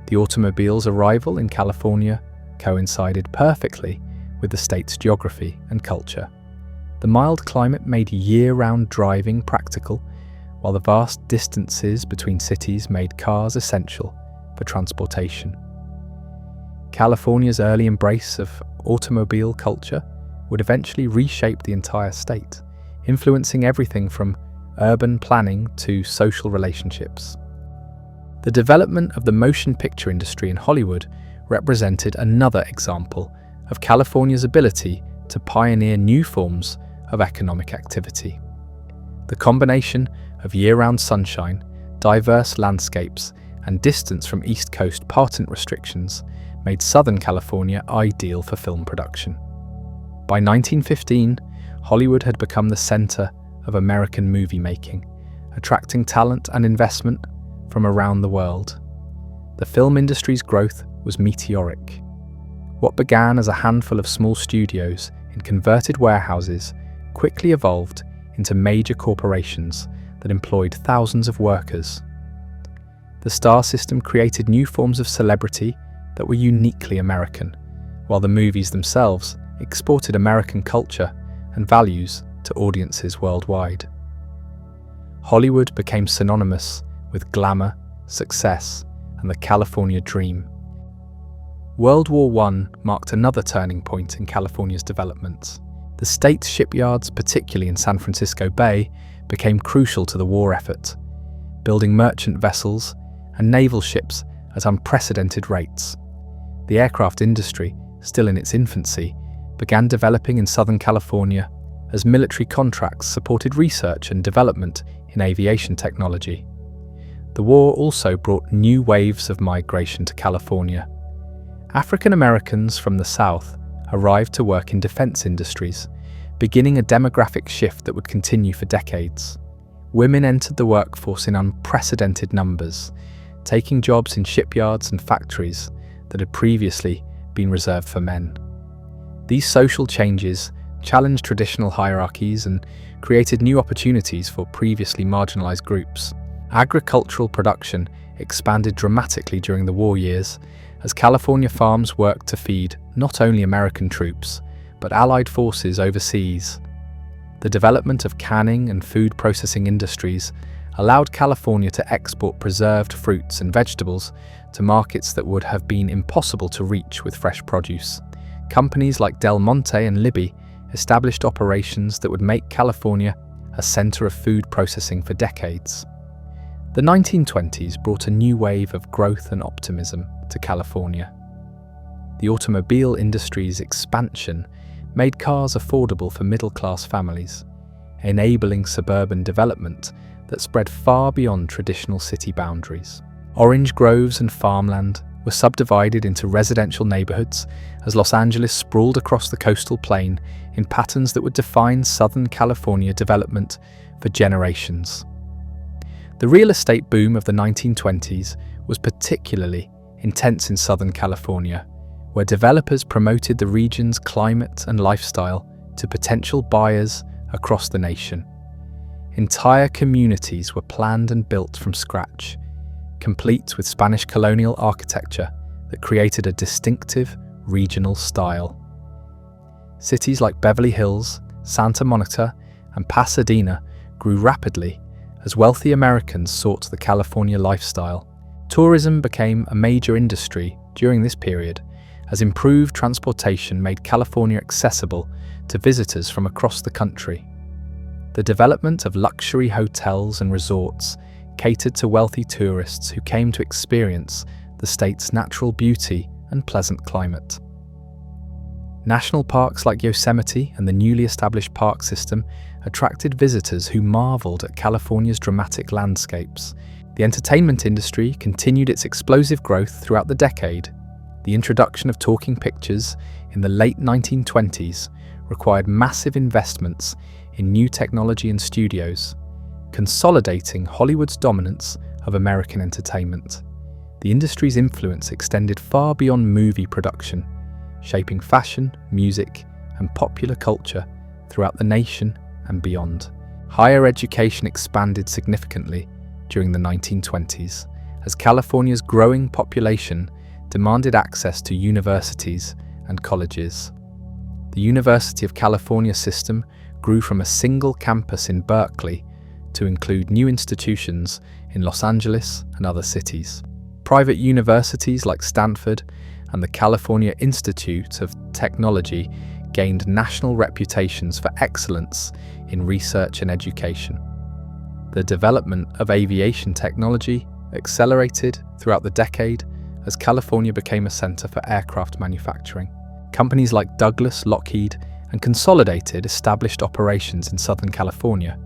The automobile's arrival in California coincided perfectly with the state's geography and culture. The mild climate made year-round driving practical, while the vast distances between cities made cars essential for transportation. California's early embrace of automobile culture would eventually reshape the entire state, influencing everything from urban planning to social relationships. The development of the motion picture industry in Hollywood represented another example of California's ability to pioneer new forms of economic activity. The combination of year-round sunshine, diverse landscapes, and distance from East Coast patent restrictions made Southern California ideal for film production. By 1915, Hollywood had become the center of American movie making, attracting talent and investment from around the world. The film industry's growth was meteoric. What began as a handful of small studios in converted warehouses quickly evolved into major corporations that employed thousands of workers. The star system created new forms of celebrity that were uniquely American, while the movies themselves exported American culture and values to audiences worldwide. Hollywood became synonymous with glamour, success, and the California dream. World War I marked another turning point in California's development. The state's shipyards, particularly in San Francisco Bay, became crucial to the war effort, building merchant vessels and naval ships at unprecedented rates. The aircraft industry, still in its infancy, began developing in Southern California as military contracts supported research and development in aviation technology. The war also brought new waves of migration to California. African Americans from the South arrived to work in defense industries, beginning a demographic shift that would continue for decades. Women entered the workforce in unprecedented numbers, taking jobs in shipyards and factories that had previously been reserved for men. These social changes challenged traditional hierarchies and created new opportunities for previously marginalized groups. Agricultural production expanded dramatically during the war years as California farms worked to feed not only American troops, but Allied forces overseas. The development of canning and food processing industries allowed California to export preserved fruits and vegetables to markets that would have been impossible to reach with fresh produce. Companies like Del Monte and Libby established operations that would make California a center of food processing for decades. The 1920s brought a new wave of growth and optimism to California. The automobile industry's expansion made cars affordable for middle-class families, enabling suburban development that spread far beyond traditional city boundaries. Orange groves and farmland were subdivided into residential neighborhoods as Los Angeles sprawled across the coastal plain in patterns that would define Southern California development for generations. The real estate boom of the 1920s was particularly intense in Southern California, where developers promoted the region's climate and lifestyle to potential buyers across the nation. Entire communities were planned and built from scratch, complete with Spanish colonial architecture that created a distinctive regional style. Cities like Beverly Hills, Santa Monica, and Pasadena grew rapidly as wealthy Americans sought the California lifestyle. Tourism became a major industry during this period, as improved transportation made California accessible to visitors from across the country. The development of luxury hotels and resorts catered to wealthy tourists who came to experience the state's natural beauty and pleasant climate. National parks like Yosemite and the newly established park system attracted visitors who marveled at California's dramatic landscapes. The entertainment industry continued its explosive growth throughout the decade. The introduction of talking pictures in the late 1920s required massive investments in new technology and studios, consolidating Hollywood's dominance of American entertainment. The industry's influence extended far beyond movie production, shaping fashion, music, and popular culture throughout the nation and beyond. Higher education expanded significantly during the 1920s, as California's growing population demanded access to universities and colleges. The University of California system grew from a single campus in Berkeley to include new institutions in Los Angeles and other cities. Private universities like Stanford and the California Institute of Technology gained national reputations for excellence in research and education. The development of aviation technology accelerated throughout the decade as California became a center for aircraft manufacturing. Companies like Douglas, Lockheed, and Consolidated established operations in Southern California,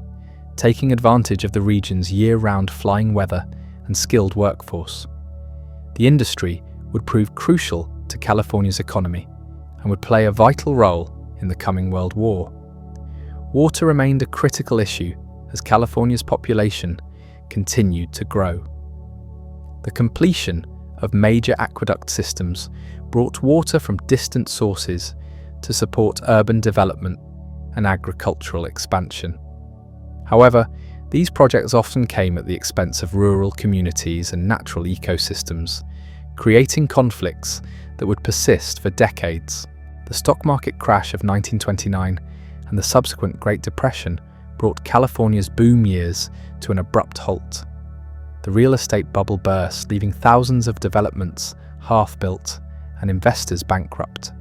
taking advantage of the region's year-round flying weather and skilled workforce. The industry would prove crucial to California's economy and would play a vital role in the coming World War. Water remained a critical issue as California's population continued to grow. The completion of major aqueduct systems brought water from distant sources to support urban development and agricultural expansion. However, these projects often came at the expense of rural communities and natural ecosystems, creating conflicts that would persist for decades. The stock market crash of 1929 and the subsequent Great Depression brought California's boom years to an abrupt halt. The real estate bubble burst, leaving thousands of developments half-built and investors bankrupt.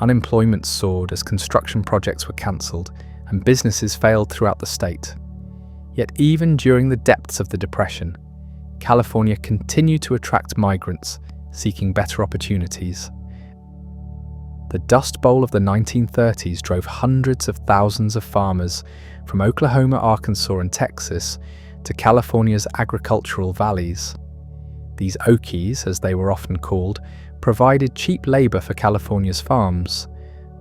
Unemployment soared as construction projects were cancelled and businesses failed throughout the state. Yet even during the depths of the Depression, California continued to attract migrants seeking better opportunities. The Dust Bowl of the 1930s drove hundreds of thousands of farmers from Oklahoma, Arkansas, and Texas to California's agricultural valleys. These Okies, as they were often called, provided cheap labor for California's farms,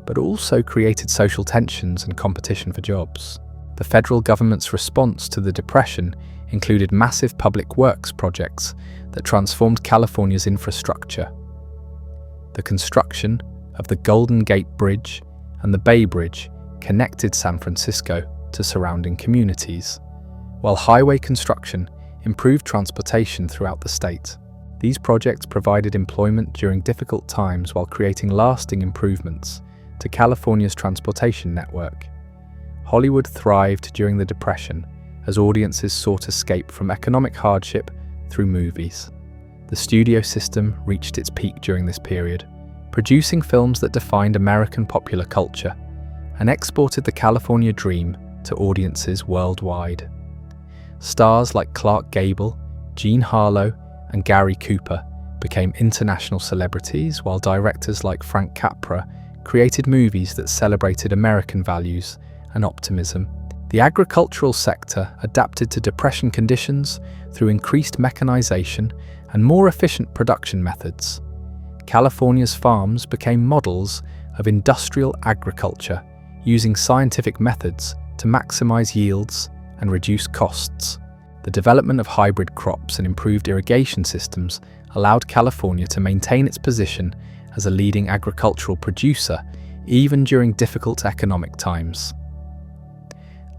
but also created social tensions and competition for jobs. The federal government's response to the Depression included massive public works projects that transformed California's infrastructure. The construction of the Golden Gate Bridge and the Bay Bridge connected San Francisco to surrounding communities, while highway construction improved transportation throughout the state. These projects provided employment during difficult times while creating lasting improvements to California's transportation network. Hollywood thrived during the Depression as audiences sought escape from economic hardship through movies. The studio system reached its peak during this period, producing films that defined American popular culture and exported the California dream to audiences worldwide. Stars like Clark Gable, Jean Harlow, and Gary Cooper became international celebrities, while directors like Frank Capra created movies that celebrated American values and optimism. The agricultural sector adapted to Depression conditions through increased mechanization and more efficient production methods. California's farms became models of industrial agriculture, using scientific methods to maximize yields and reduce costs. The development of hybrid crops and improved irrigation systems allowed California to maintain its position as a leading agricultural producer, even during difficult economic times.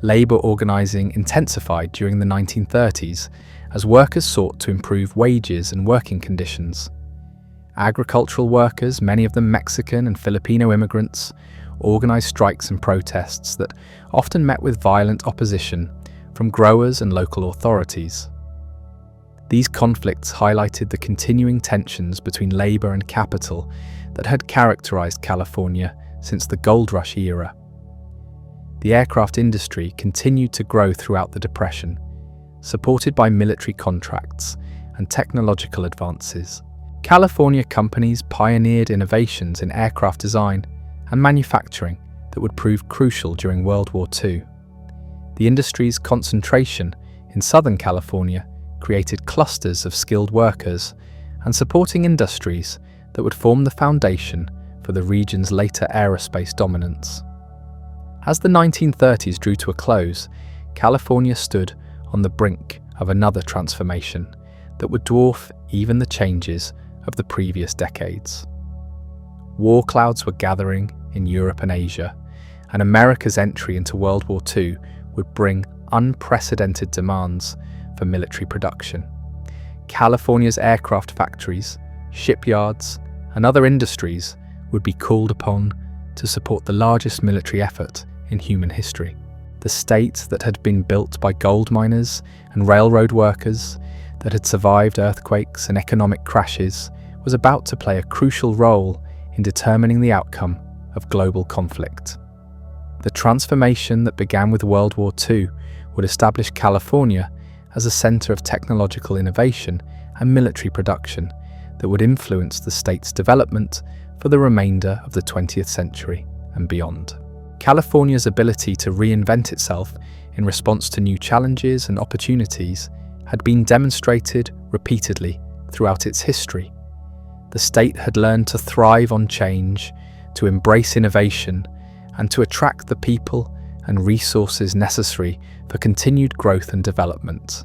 Labor organizing intensified during the 1930s as workers sought to improve wages and working conditions. Agricultural workers, many of them Mexican and Filipino immigrants, organized strikes and protests that often met with violent opposition from growers and local authorities. These conflicts highlighted the continuing tensions between labor and capital that had characterized California since the gold rush era. The aircraft industry continued to grow throughout the Depression, supported by military contracts and technological advances. California companies pioneered innovations in aircraft design and manufacturing that would prove crucial during World War II. The industry's concentration in Southern California created clusters of skilled workers and supporting industries that would form the foundation for the region's later aerospace dominance. As the 1930s drew to a close, California stood on the brink of another transformation that would dwarf even the changes of the previous decades. War clouds were gathering in Europe and Asia, and America's entry into World War II would bring unprecedented demands for military production. California's aircraft factories, shipyards, and other industries would be called upon to support the largest military effort in human history. The state that had been built by gold miners and railroad workers, that had survived earthquakes and economic crashes, was about to play a crucial role in determining the outcome of global conflict. The transformation that began with World War II would establish California as a center of technological innovation and military production that would influence the state's development for the remainder of the 20th century and beyond. California's ability to reinvent itself in response to new challenges and opportunities had been demonstrated repeatedly throughout its history. The state had learned to thrive on change, to embrace innovation, and to attract the people and resources necessary for continued growth and development.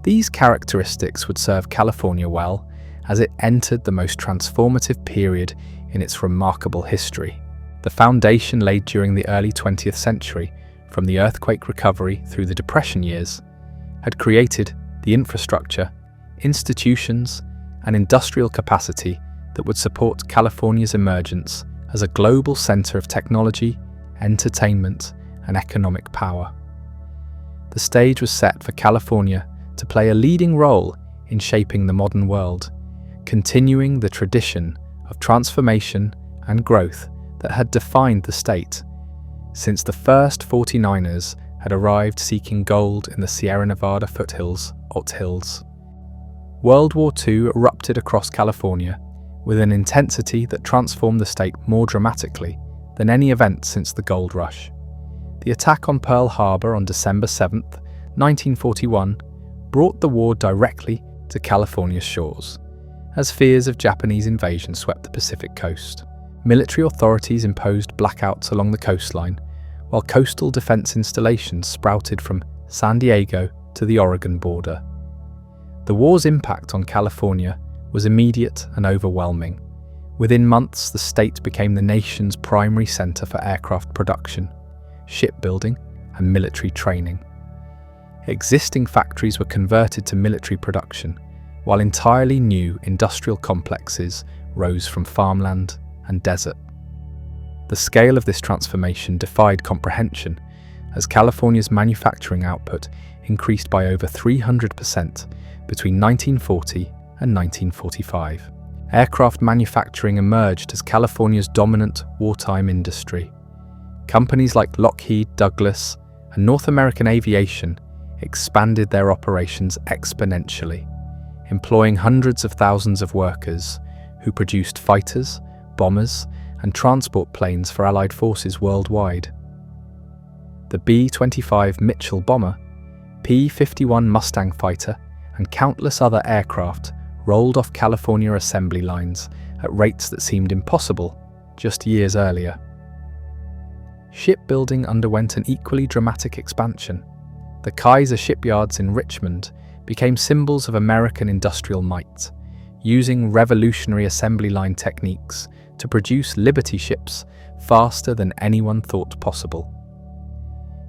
These characteristics would serve California well as it entered the most transformative period in its remarkable history. The foundation laid during the early 20th century, from the earthquake recovery through the Depression years, had created the infrastructure, institutions, and industrial capacity that would support California's emergence as a global center of technology, entertainment, and economic power. The stage was set for California to play a leading role in shaping the modern world, continuing the tradition of transformation and growth that had defined the state since the first 49ers had arrived seeking gold in the Sierra Nevada foothills, Hills. World War II erupted across California with an intensity that transformed the state more dramatically than any event since the gold rush. The attack on Pearl Harbor on December 7, 1941, brought the war directly to California's shores, as fears of Japanese invasion swept the Pacific coast. Military authorities imposed blackouts along the coastline, while coastal defense installations sprouted from San Diego to the Oregon border. The war's impact on California was immediate and overwhelming. Within months, the state became the nation's primary center for aircraft production, shipbuilding, and military training. Existing factories were converted to military production, while entirely new industrial complexes rose from farmland and desert. The scale of this transformation defied comprehension, as California's manufacturing output increased by over 300% between 1940 and 1945. Aircraft manufacturing emerged as California's dominant wartime industry. Companies like Lockheed, Douglas, and North American Aviation expanded their operations exponentially, employing hundreds of thousands of workers who produced fighters, bombers, and transport planes for Allied forces worldwide. The B-25 Mitchell bomber, P-51 Mustang fighter, and countless other aircraft rolled off California assembly lines at rates that seemed impossible just years earlier. Shipbuilding underwent an equally dramatic expansion. The Kaiser shipyards in Richmond became symbols of American industrial might, using revolutionary assembly line techniques to produce Liberty ships faster than anyone thought possible.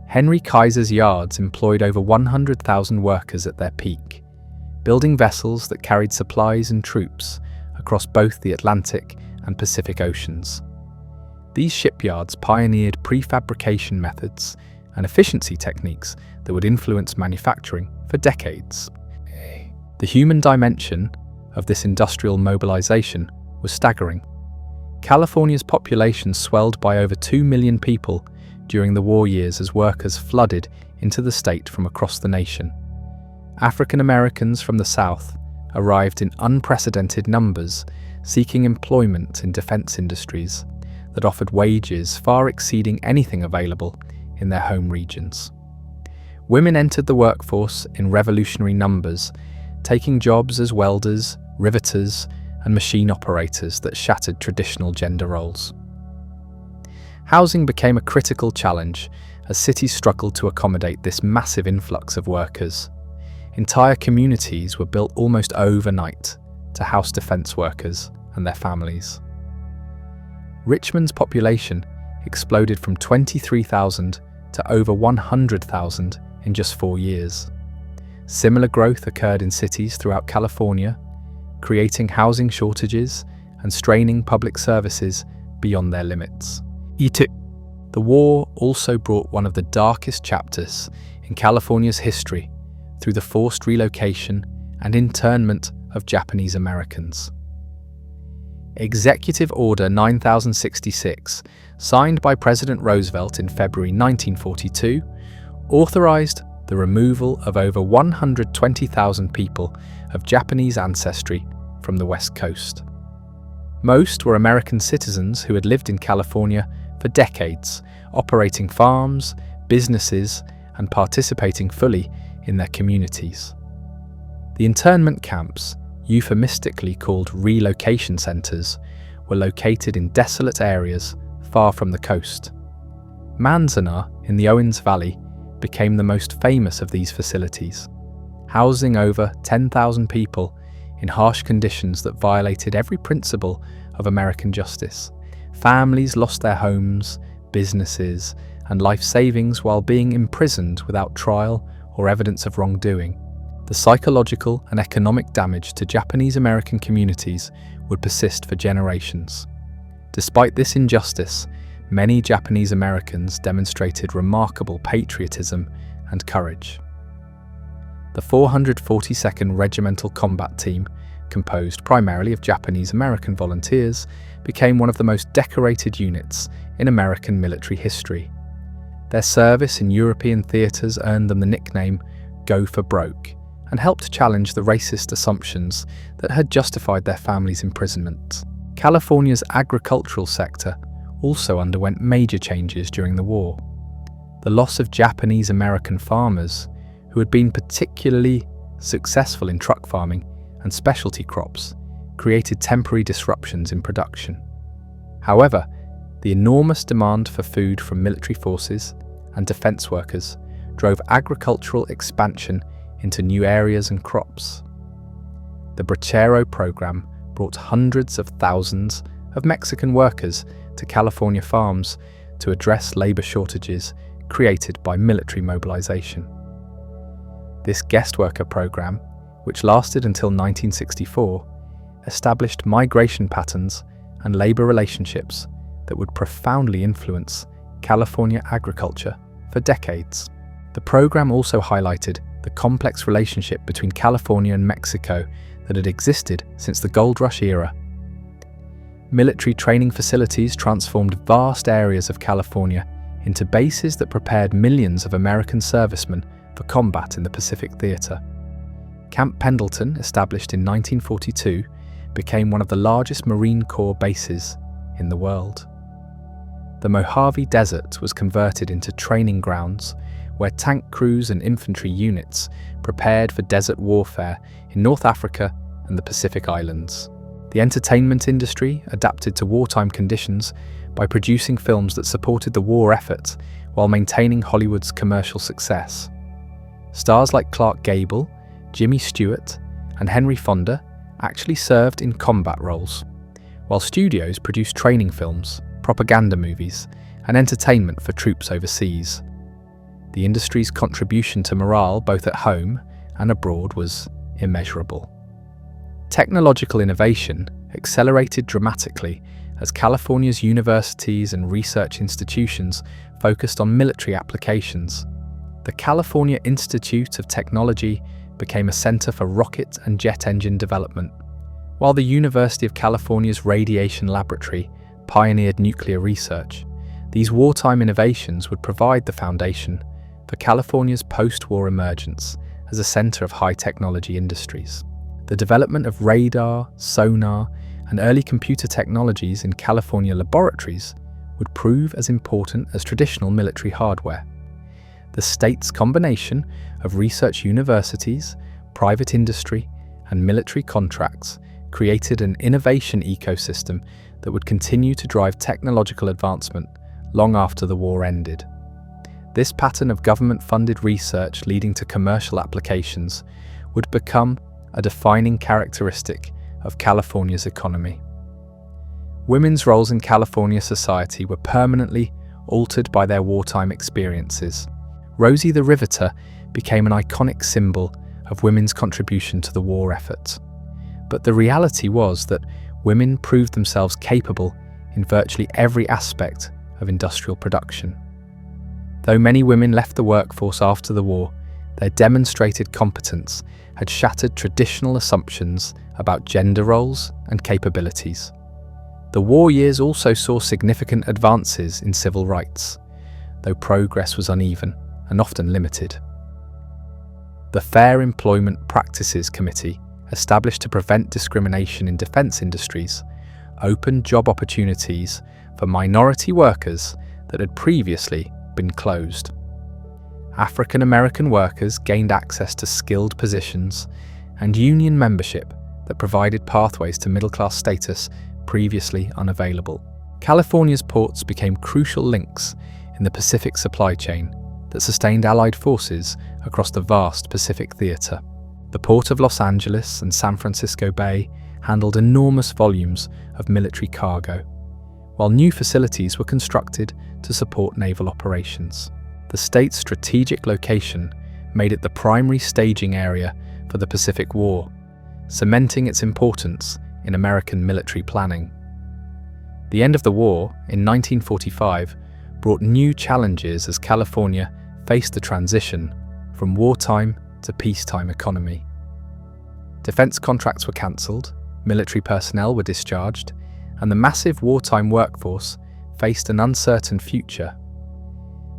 Henry Kaiser's yards employed over 100,000 workers at their peak, building vessels that carried supplies and troops across both the Atlantic and Pacific Oceans. These shipyards pioneered prefabrication methods and efficiency techniques that would influence manufacturing for decades. The human dimension of this industrial mobilization was staggering. California's population swelled by over 2 million people during the war years as workers flooded into the state from across the nation. African Americans from the South arrived in unprecedented numbers, seeking employment in defense industries that offered wages far exceeding anything available in their home regions. Women entered the workforce in revolutionary numbers, taking jobs as welders, riveters, and machine operators that shattered traditional gender roles. Housing became a critical challenge as cities struggled to accommodate this massive influx of workers. Entire communities were built almost overnight to house defense workers and their families. Richmond's population exploded from 23,000 to over 100,000 in just 4 years. Similar growth occurred in cities throughout California, creating housing shortages and straining public services beyond their limits. The war also brought one of the darkest chapters in California's history through the forced relocation and internment of Japanese Americans. Executive Order 9066, signed by President Roosevelt in February 1942, authorized the removal of over 120,000 people of Japanese ancestry from the West Coast. Most were American citizens who had lived in California for decades, operating farms, businesses, and participating fully in their communities. The internment camps, euphemistically called relocation centers, were located in desolate areas far from the coast. Manzanar, in the Owens Valley, became the most famous of these facilities, housing over 10,000 people in harsh conditions that violated every principle of American justice. Families lost their homes, businesses, and life savings while being imprisoned without trial or evidence of wrongdoing. The psychological and economic damage to Japanese American communities would persist for generations. Despite this injustice, many Japanese Americans demonstrated remarkable patriotism and courage. The 442nd Regimental Combat Team, composed primarily of Japanese American volunteers, became one of the most decorated units in American military history. Their service in European theaters earned them the nickname "Go for Broke" and helped challenge the racist assumptions that had justified their families' imprisonment. California's agricultural sector also underwent major changes during the war. The loss of Japanese American farmers, who had been particularly successful in truck farming and specialty crops, created temporary disruptions in production. However, the enormous demand for food from military forces and defense workers drove agricultural expansion into new areas and crops. The Bracero program brought hundreds of thousands of Mexican workers to California farms to address labor shortages created by military mobilization. This guest worker program, which lasted until 1964, established migration patterns and labor relationships that would profoundly influence California agriculture for decades. The program also highlighted the complex relationship between California and Mexico that had existed since the Gold Rush era. Military training facilities transformed vast areas of California into bases that prepared millions of American servicemen for combat in the Pacific Theater. Camp Pendleton, established in 1942, became one of the largest Marine Corps bases in the world. The Mojave Desert was converted into training grounds where tank crews and infantry units prepared for desert warfare in North Africa and the Pacific Islands. The entertainment industry adapted to wartime conditions by producing films that supported the war effort while maintaining Hollywood's commercial success. Stars like Clark Gable, Jimmy Stewart, and Henry Fonda actually served in combat roles, while studios produced training films, propaganda movies, and entertainment for troops overseas. The industry's contribution to morale both at home and abroad was immeasurable. Technological innovation accelerated dramatically as California's universities and research institutions focused on military applications. The California Institute of Technology became a center for rocket and jet engine development, while the University of California's Radiation Laboratory pioneered nuclear research. These wartime innovations would provide the foundation for California's post-war emergence as a center of high-technology industries. The development of radar, sonar, and early computer technologies in California laboratories would prove as important as traditional military hardware. The state's combination of research universities, private industry, and military contracts created an innovation ecosystem that would continue to drive technological advancement long after the war ended. This pattern of government-funded research leading to commercial applications would become a defining characteristic of California's economy. Women's roles in California society were permanently altered by their wartime experiences. Rosie the Riveter became an iconic symbol of women's contribution to the war effort. But the reality was that women proved themselves capable in virtually every aspect of industrial production. Though many women left the workforce after the war, their demonstrated competence had shattered traditional assumptions about gender roles and capabilities. The war years also saw significant advances in civil rights, though progress was uneven and often limited. The Fair Employment Practices Committee, established to prevent discrimination in defence industries, opened job opportunities for minority workers that had previously been closed. African American workers gained access to skilled positions and union membership that provided pathways to middle-class status previously unavailable. California's ports became crucial links in the Pacific supply chain that sustained Allied forces across the vast Pacific theater. The Port of Los Angeles and San Francisco Bay handled enormous volumes of military cargo, while new facilities were constructed to support naval operations. The state's strategic location made it the primary staging area for the Pacific War, cementing its importance in American military planning. The end of the war, in 1945, brought new challenges as California faced the transition from wartime to peacetime economy. Defense contracts were cancelled, military personnel were discharged, and the massive wartime workforce faced an uncertain future.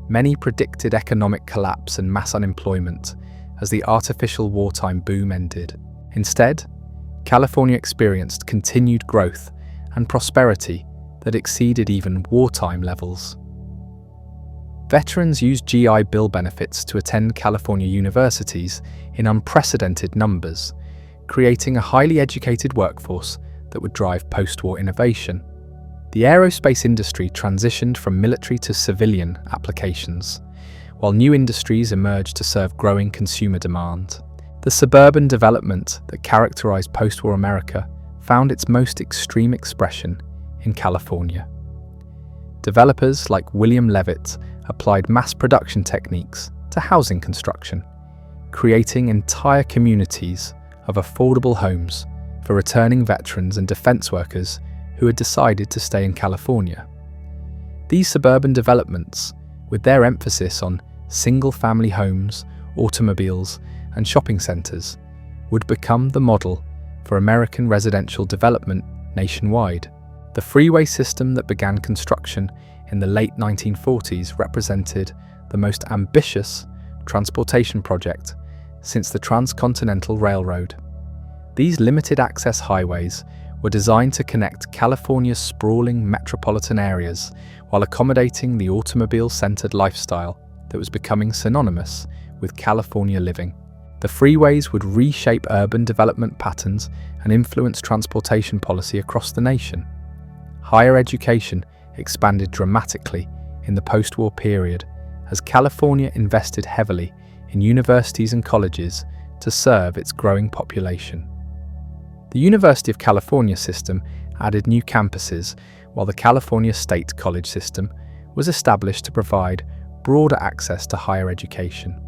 Many predicted economic collapse and mass unemployment as the artificial wartime boom ended. Instead, California experienced continued growth and prosperity that exceeded even wartime levels. Veterans used GI Bill benefits to attend California universities in unprecedented numbers, creating a highly educated workforce that would drive post-war innovation. The aerospace industry transitioned from military to civilian applications, while new industries emerged to serve growing consumer demand. The suburban development that characterized post-war America found its most extreme expression in California. Developers like William Levitt applied mass production techniques to housing construction, creating entire communities of affordable homes for returning veterans and defense workers who had decided to stay in California. These suburban developments, with their emphasis on single-family homes, automobiles, and shopping centers, would become the model for American residential development nationwide. The freeway system that began construction in the late 1940s represented the most ambitious transportation project since the Transcontinental Railroad. These limited-access highways were designed to connect California's sprawling metropolitan areas while accommodating the automobile-centered lifestyle that was becoming synonymous with California living. The freeways would reshape urban development patterns and influence transportation policy across the nation. Higher education expanded dramatically in the post-war period as California invested heavily in universities and colleges to serve its growing population. The University of California system added new campuses, while the California State College system was established to provide broader access to higher education.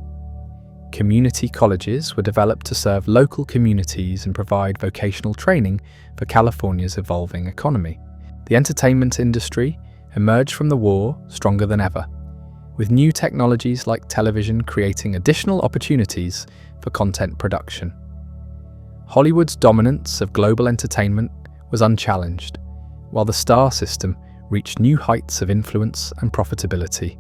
Community colleges were developed to serve local communities and provide vocational training for California's evolving economy. The entertainment industry emerged from the war stronger than ever, with new technologies like television creating additional opportunities for content production. Hollywood's dominance of global entertainment was unchallenged, while the star system reached new heights of influence and profitability.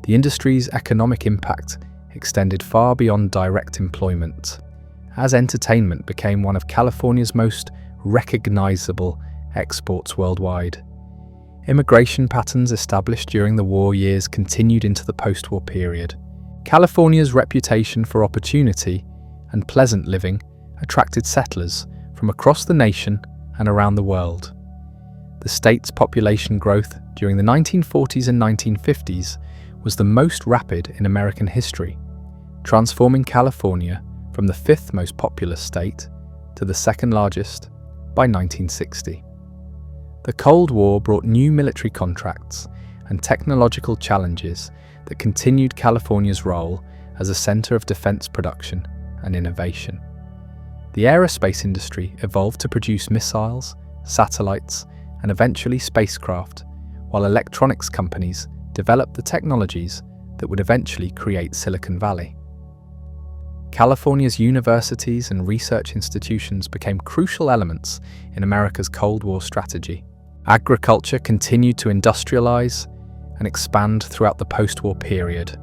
The industry's economic impact extended far beyond direct employment, as entertainment became one of California's most recognizable exports worldwide. Immigration patterns established during the war years continued into the post-war period. California's reputation for opportunity and pleasant living attracted settlers from across the nation and around the world. The state's population growth during the 1940s and 1950s was the most rapid in American history, transforming California from the fifth most populous state to the second largest by 1960. The Cold War brought new military contracts and technological challenges that continued California's role as a center of defense production and innovation. The aerospace industry evolved to produce missiles, satellites, and eventually spacecraft, while electronics companies developed the technologies that would eventually create Silicon Valley. California's universities and research institutions became crucial elements in America's Cold War strategy. Agriculture continued to industrialize and expand throughout the post-war period.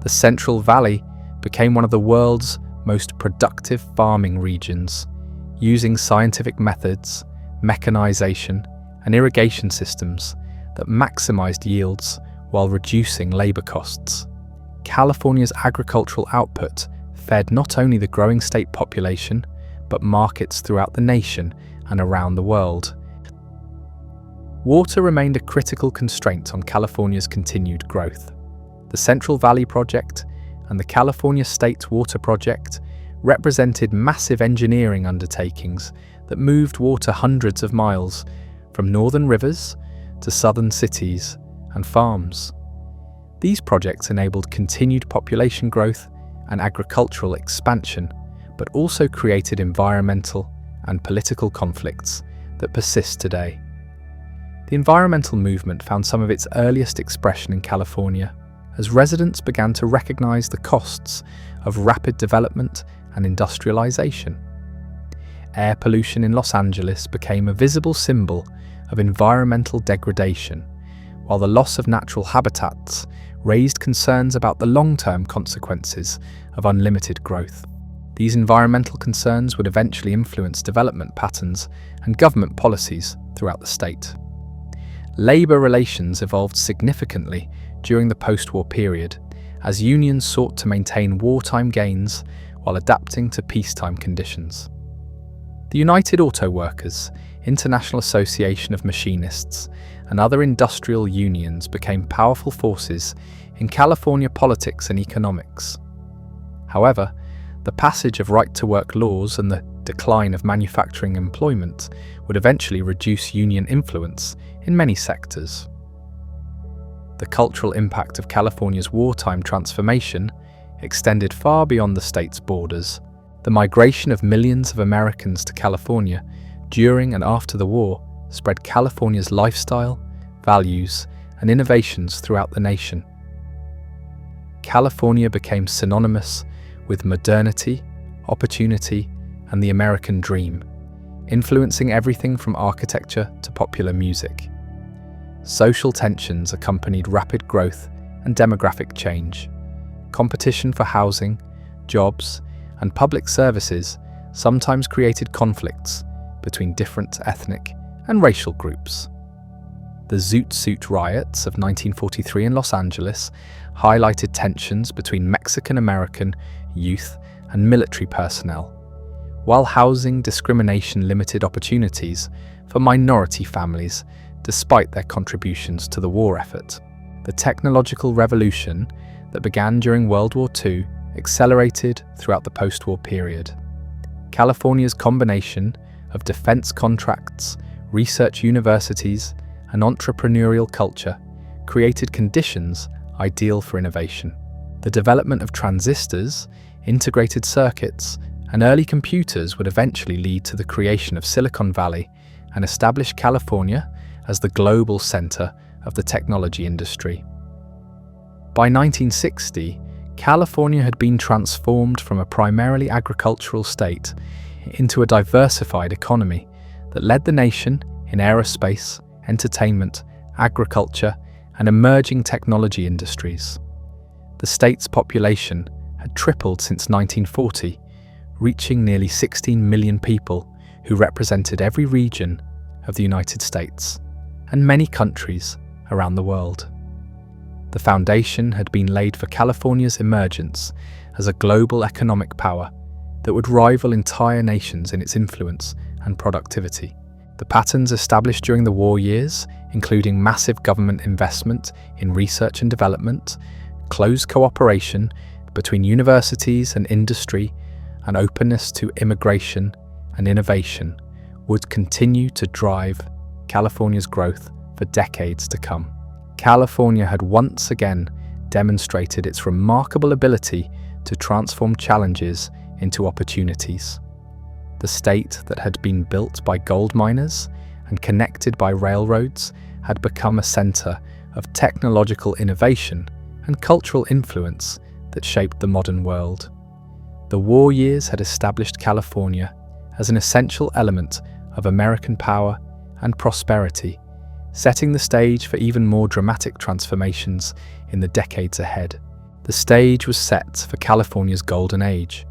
The Central Valley became one of the world's most productive farming regions, using scientific methods, mechanization, and irrigation systems that maximized yields while reducing labor costs. California's agricultural output fed not only the growing state population, but markets throughout the nation and around the world. Water remained a critical constraint on California's continued growth. The Central Valley Project and the California State Water Project represented massive engineering undertakings that moved water hundreds of miles from northern rivers to southern cities and farms. These projects enabled continued population growth and agricultural expansion, but also created environmental and political conflicts that persist today. The environmental movement found some of its earliest expression in California, as residents began to recognize the costs of rapid development and industrialization. Air pollution in Los Angeles became a visible symbol of environmental degradation, while the loss of natural habitats raised concerns about the long-term consequences of unlimited growth. These environmental concerns would eventually influence development patterns and government policies throughout the state. Labor relations evolved significantly during the post-war period, as unions sought to maintain wartime gains while adapting to peacetime conditions. The United Auto Workers, International Association of Machinists, and other industrial unions became powerful forces in California politics and economics. However, the passage of right-to-work laws and the decline of manufacturing employment would eventually reduce union influence in many sectors. The cultural impact of California's wartime transformation extended far beyond the state's borders. The migration of millions of Americans to California during and after the war spread California's lifestyle, values, and innovations throughout the nation. California became synonymous with modernity, opportunity, and the American dream, influencing everything from architecture to popular music. Social tensions accompanied rapid growth and demographic change. Competition for housing, jobs, and public services sometimes created conflicts between different ethnic and racial groups. The Zoot Suit riots of 1943 in Los Angeles highlighted tensions between Mexican-American youth and military personnel, while housing discrimination limited opportunities for minority families despite their contributions to the war effort. The technological revolution that began during World War II accelerated throughout the post-war period. California's combination of defense contracts, research universities, and entrepreneurial culture created conditions ideal for innovation. The development of transistors, integrated circuits, and early computers would eventually lead to the creation of Silicon Valley and establish California as the global center of the technology industry. By 1960, California had been transformed from a primarily agricultural state into a diversified economy that led the nation in aerospace, entertainment, agriculture, and emerging technology industries. The state's population had tripled since 1940, reaching nearly 16 million people who represented every region of the United States and many countries around the world. The foundation had been laid for California's emergence as a global economic power that would rival entire nations in its influence and productivity. The patterns established during the war years, including massive government investment in research and development, close cooperation between universities and industry, and openness to immigration and innovation, would continue to drive California's growth for decades to come. California had once again demonstrated its remarkable ability to transform challenges into opportunities. The state that had been built by gold miners and connected by railroads had become a center of technological innovation and cultural influence that shaped the modern world. The war years had established California as an essential element of American power and prosperity, setting the stage for even more dramatic transformations in the decades ahead. The stage was set for California's golden age,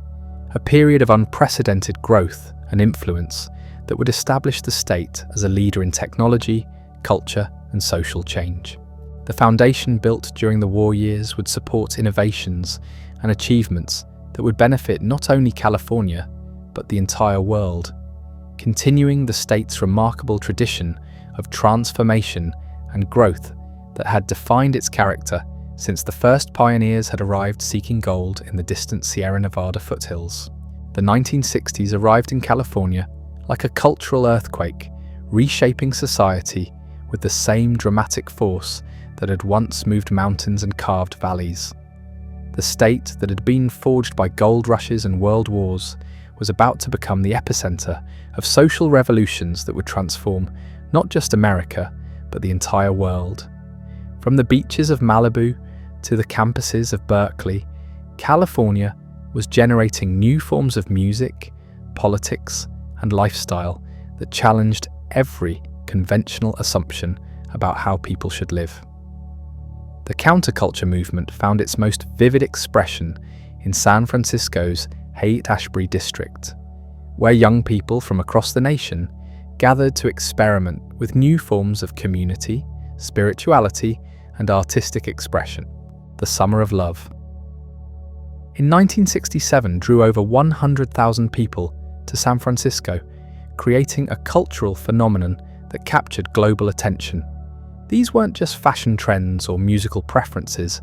a period of unprecedented growth and influence that would establish the state as a leader in technology, culture, and social change. The foundation built during the war years would support innovations and achievements that would benefit not only California, but the entire world, continuing the state's remarkable tradition of transformation and growth that had defined its character since the first pioneers had arrived seeking gold in the distant Sierra Nevada foothills. The 1960s arrived in California like a cultural earthquake, reshaping society with the same dramatic force that had once moved mountains and carved valleys. The state that had been forged by gold rushes and world wars was about to become the epicenter of social revolutions that would transform not just America, but the entire world. From the beaches of Malibu to the campuses of Berkeley, California was generating new forms of music, politics, and lifestyle that challenged every conventional assumption about how people should live. The counterculture movement found its most vivid expression in San Francisco's Haight-Ashbury district, where young people from across the nation gathered to experiment with new forms of community, spirituality, and artistic expression. The Summer of Love. In 1967 drew over 100,000 people to San Francisco, creating a cultural phenomenon that captured global attention. These weren't just fashion trends or musical preferences,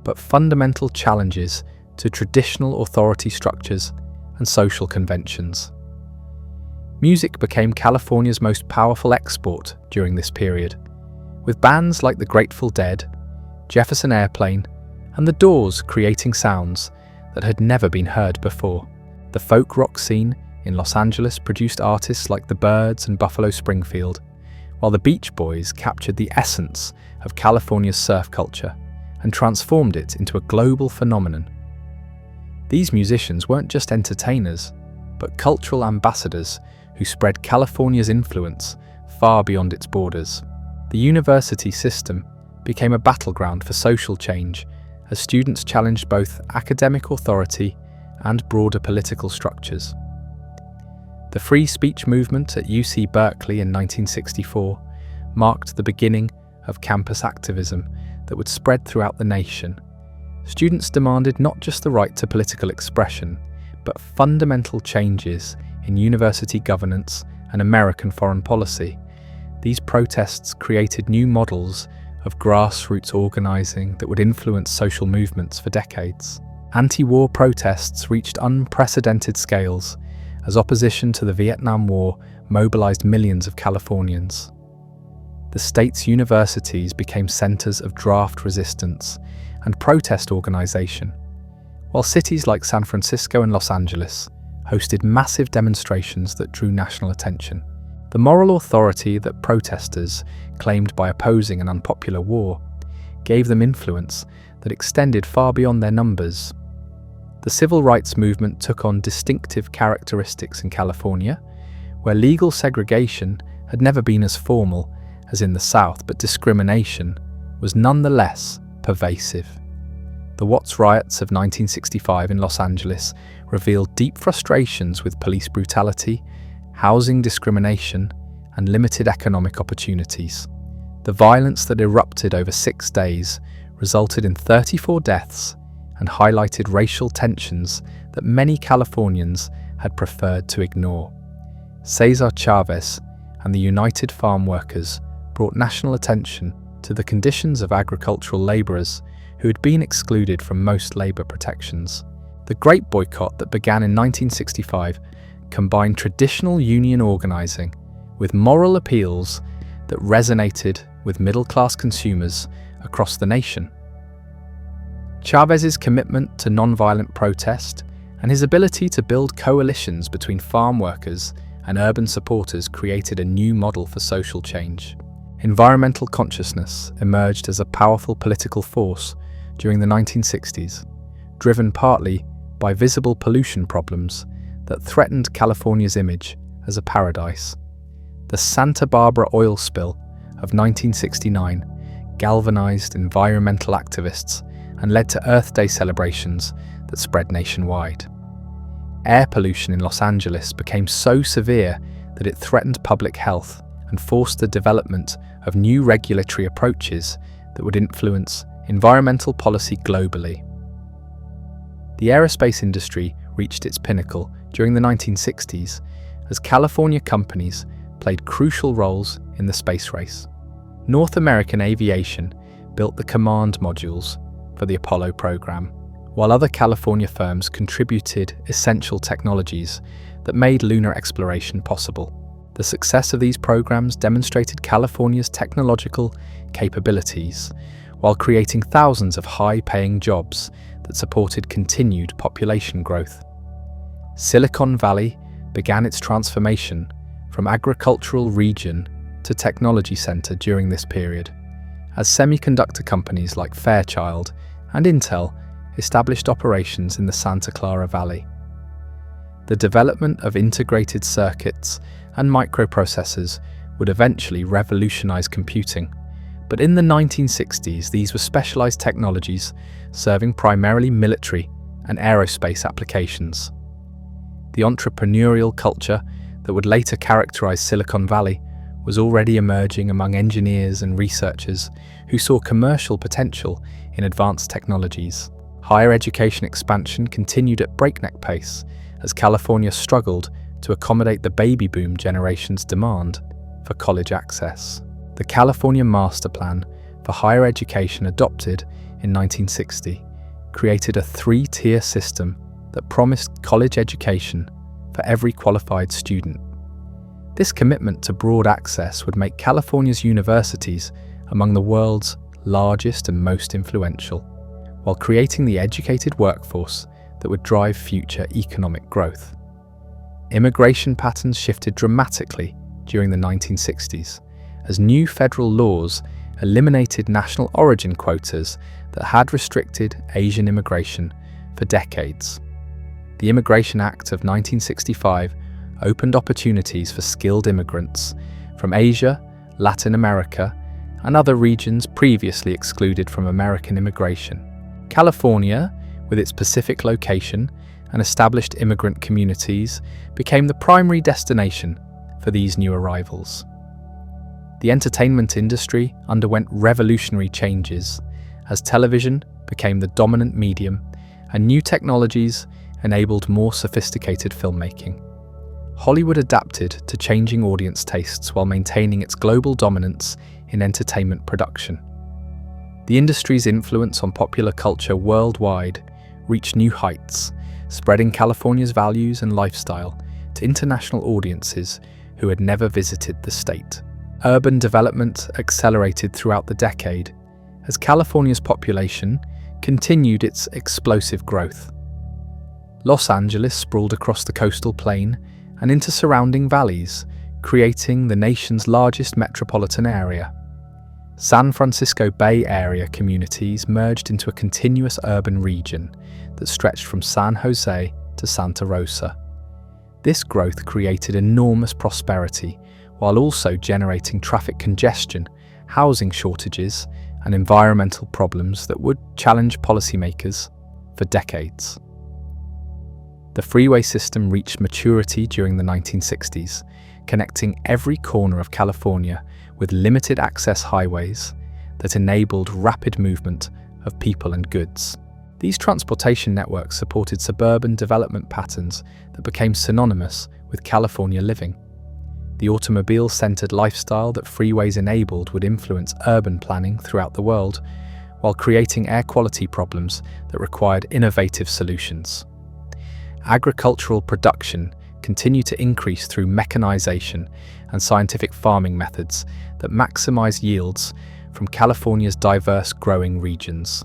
but fundamental challenges to traditional authority structures and social conventions. Music became California's most powerful export during this period, with bands like the Grateful Dead, Jefferson Airplane, and The Doors creating sounds that had never been heard before. The folk rock scene in Los Angeles produced artists like the Byrds and Buffalo Springfield, while the Beach Boys captured the essence of California's surf culture and transformed it into a global phenomenon. These musicians weren't just entertainers, but cultural ambassadors who spread California's influence far beyond its borders. The university system became a battleground for social change as students challenged both academic authority and broader political structures. The free speech movement at UC Berkeley in 1964 marked the beginning of campus activism that would spread throughout the nation. Students demanded not just the right to political expression, but fundamental changes in university governance and American foreign policy. These protests created new models of grassroots organizing that would influence social movements for decades. Anti-war protests reached unprecedented scales as opposition to the Vietnam War mobilized millions of Californians. The state's universities became centers of draft resistance and protest organization, while cities like San Francisco and Los Angeles hosted massive demonstrations that drew national attention. The moral authority that protesters claimed by opposing an unpopular war gave them influence that extended far beyond their numbers. The civil rights movement took on distinctive characteristics in California, where legal segregation had never been as formal as in the South, but discrimination was nonetheless pervasive. The Watts riots of 1965 in Los Angeles revealed deep frustrations with police brutality, housing discrimination, and limited economic opportunities. The violence that erupted over 6 days resulted in 34 deaths and highlighted racial tensions that many Californians had preferred to ignore. Cesar Chavez and the United Farm Workers brought national attention to the conditions of agricultural laborers who had been excluded from most labor protections. The Great Boycott that began in 1965 combined traditional union organizing with moral appeals that resonated with middle-class consumers across the nation. Chávez's commitment to nonviolent protest and his ability to build coalitions between farm workers and urban supporters created a new model for social change. Environmental consciousness emerged as a powerful political force during the 1960s, driven partly by visible pollution problems that threatened California's image as a paradise. The Santa Barbara oil spill of 1969 galvanized environmental activists and led to Earth Day celebrations that spread nationwide. Air pollution in Los Angeles became so severe that it threatened public health and forced the development of new regulatory approaches that would influence environmental policy globally. The aerospace industry reached its pinnacle during the 1960s as California companies played crucial roles in the space race. North American Aviation built the command modules for the Apollo program, while other California firms contributed essential technologies that made lunar exploration possible. The success of these programs demonstrated California's technological capabilities, while creating thousands of high-paying jobs that supported continued population growth. Silicon Valley began its transformation from agricultural region to technology center during this period, as semiconductor companies like Fairchild and Intel established operations in the Santa Clara Valley. The development of integrated circuits and microprocessors would eventually revolutionize computing, but in the 1960s these were specialized technologies serving primarily military and aerospace applications. The entrepreneurial culture that would later characterize Silicon Valley was already emerging among engineers and researchers who saw commercial potential in advanced technologies. Higher education expansion continued at breakneck pace as California struggled to accommodate the baby boom generation's demand for college access. The California Master Plan for Higher Education, adopted in 1960, created a three-tier system that promised college education for every qualified student. This commitment to broad access would make California's universities among the world's largest and most influential, while creating the educated workforce that would drive future economic growth. Immigration patterns shifted dramatically during the 1960s, as new federal laws eliminated national origin quotas that had restricted Asian immigration for decades. The Immigration Act of 1965 opened opportunities for skilled immigrants from Asia, Latin America, and other regions previously excluded from American immigration. California, with its Pacific location and established immigrant communities, became the primary destination for these new arrivals. The entertainment industry underwent revolutionary changes as television became the dominant medium and new technologies enabled more sophisticated filmmaking. Hollywood adapted to changing audience tastes while maintaining its global dominance in entertainment production. The industry's influence on popular culture worldwide reached new heights, spreading California's values and lifestyle to international audiences who had never visited the state. Urban development accelerated throughout the decade as California's population continued its explosive growth. Los Angeles sprawled across the coastal plain and into surrounding valleys, creating the nation's largest metropolitan area. San Francisco Bay Area communities merged into a continuous urban region that stretched from San Jose to Santa Rosa. This growth created enormous prosperity, while also generating traffic congestion, housing shortages, and environmental problems that would challenge policymakers for decades. The freeway system reached maturity during the 1960s, connecting every corner of California with limited access highways that enabled rapid movement of people and goods. These transportation networks supported suburban development patterns that became synonymous with California living. The automobile-centered lifestyle that freeways enabled would influence urban planning throughout the world, while creating air quality problems that required innovative solutions. Agricultural production continued to increase through mechanization and scientific farming methods that maximize yields from California's diverse growing regions.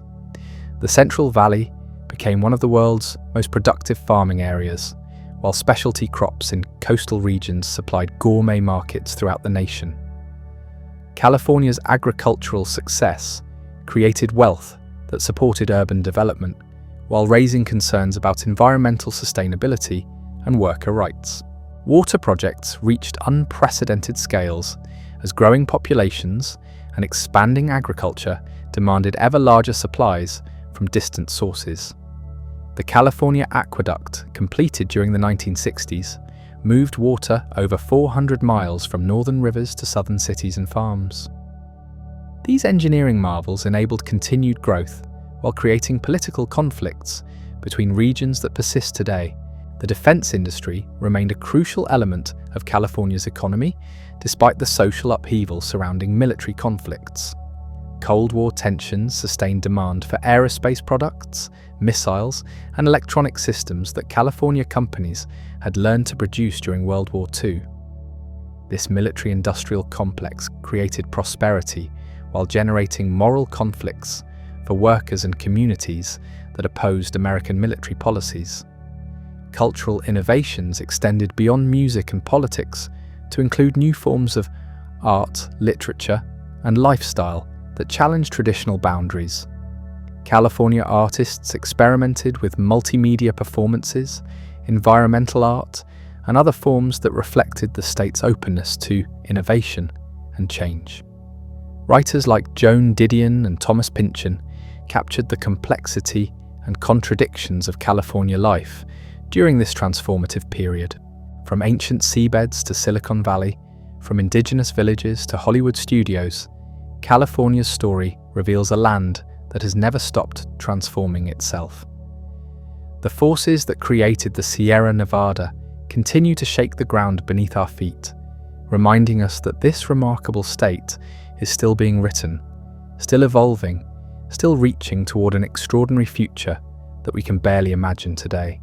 The Central Valley became one of the world's most productive farming areas, while specialty crops in coastal regions supplied gourmet markets throughout the nation. California's agricultural success created wealth that supported urban development, while raising concerns about environmental sustainability and worker rights. Water projects reached unprecedented scales as growing populations and expanding agriculture demanded ever larger supplies from distant sources. The California Aqueduct, completed during the 1960s, moved water over 400 miles from northern rivers to southern cities and farms. These engineering marvels enabled continued growth while creating political conflicts between regions that persist today. The defense industry remained a crucial element of California's economy, despite the social upheaval surrounding military conflicts. Cold War tensions sustained demand for aerospace products, missiles, and electronic systems that California companies had learned to produce during World War II. This military-industrial complex created prosperity while generating moral conflicts for workers and communities that opposed American military policies. Cultural innovations extended beyond music and politics to include new forms of art, literature, and lifestyle that challenged traditional boundaries. California artists experimented with multimedia performances, environmental art, and other forms that reflected the state's openness to innovation and change. Writers like Joan Didion and Thomas Pynchon captured the complexity and contradictions of California life during this transformative period. From ancient seabeds to Silicon Valley, from indigenous villages to Hollywood studios, California's story reveals a land that has never stopped transforming itself. The forces that created the Sierra Nevada continue to shake the ground beneath our feet, reminding us that this remarkable state is still being written, still evolving, still reaching toward an extraordinary future that we can barely imagine today.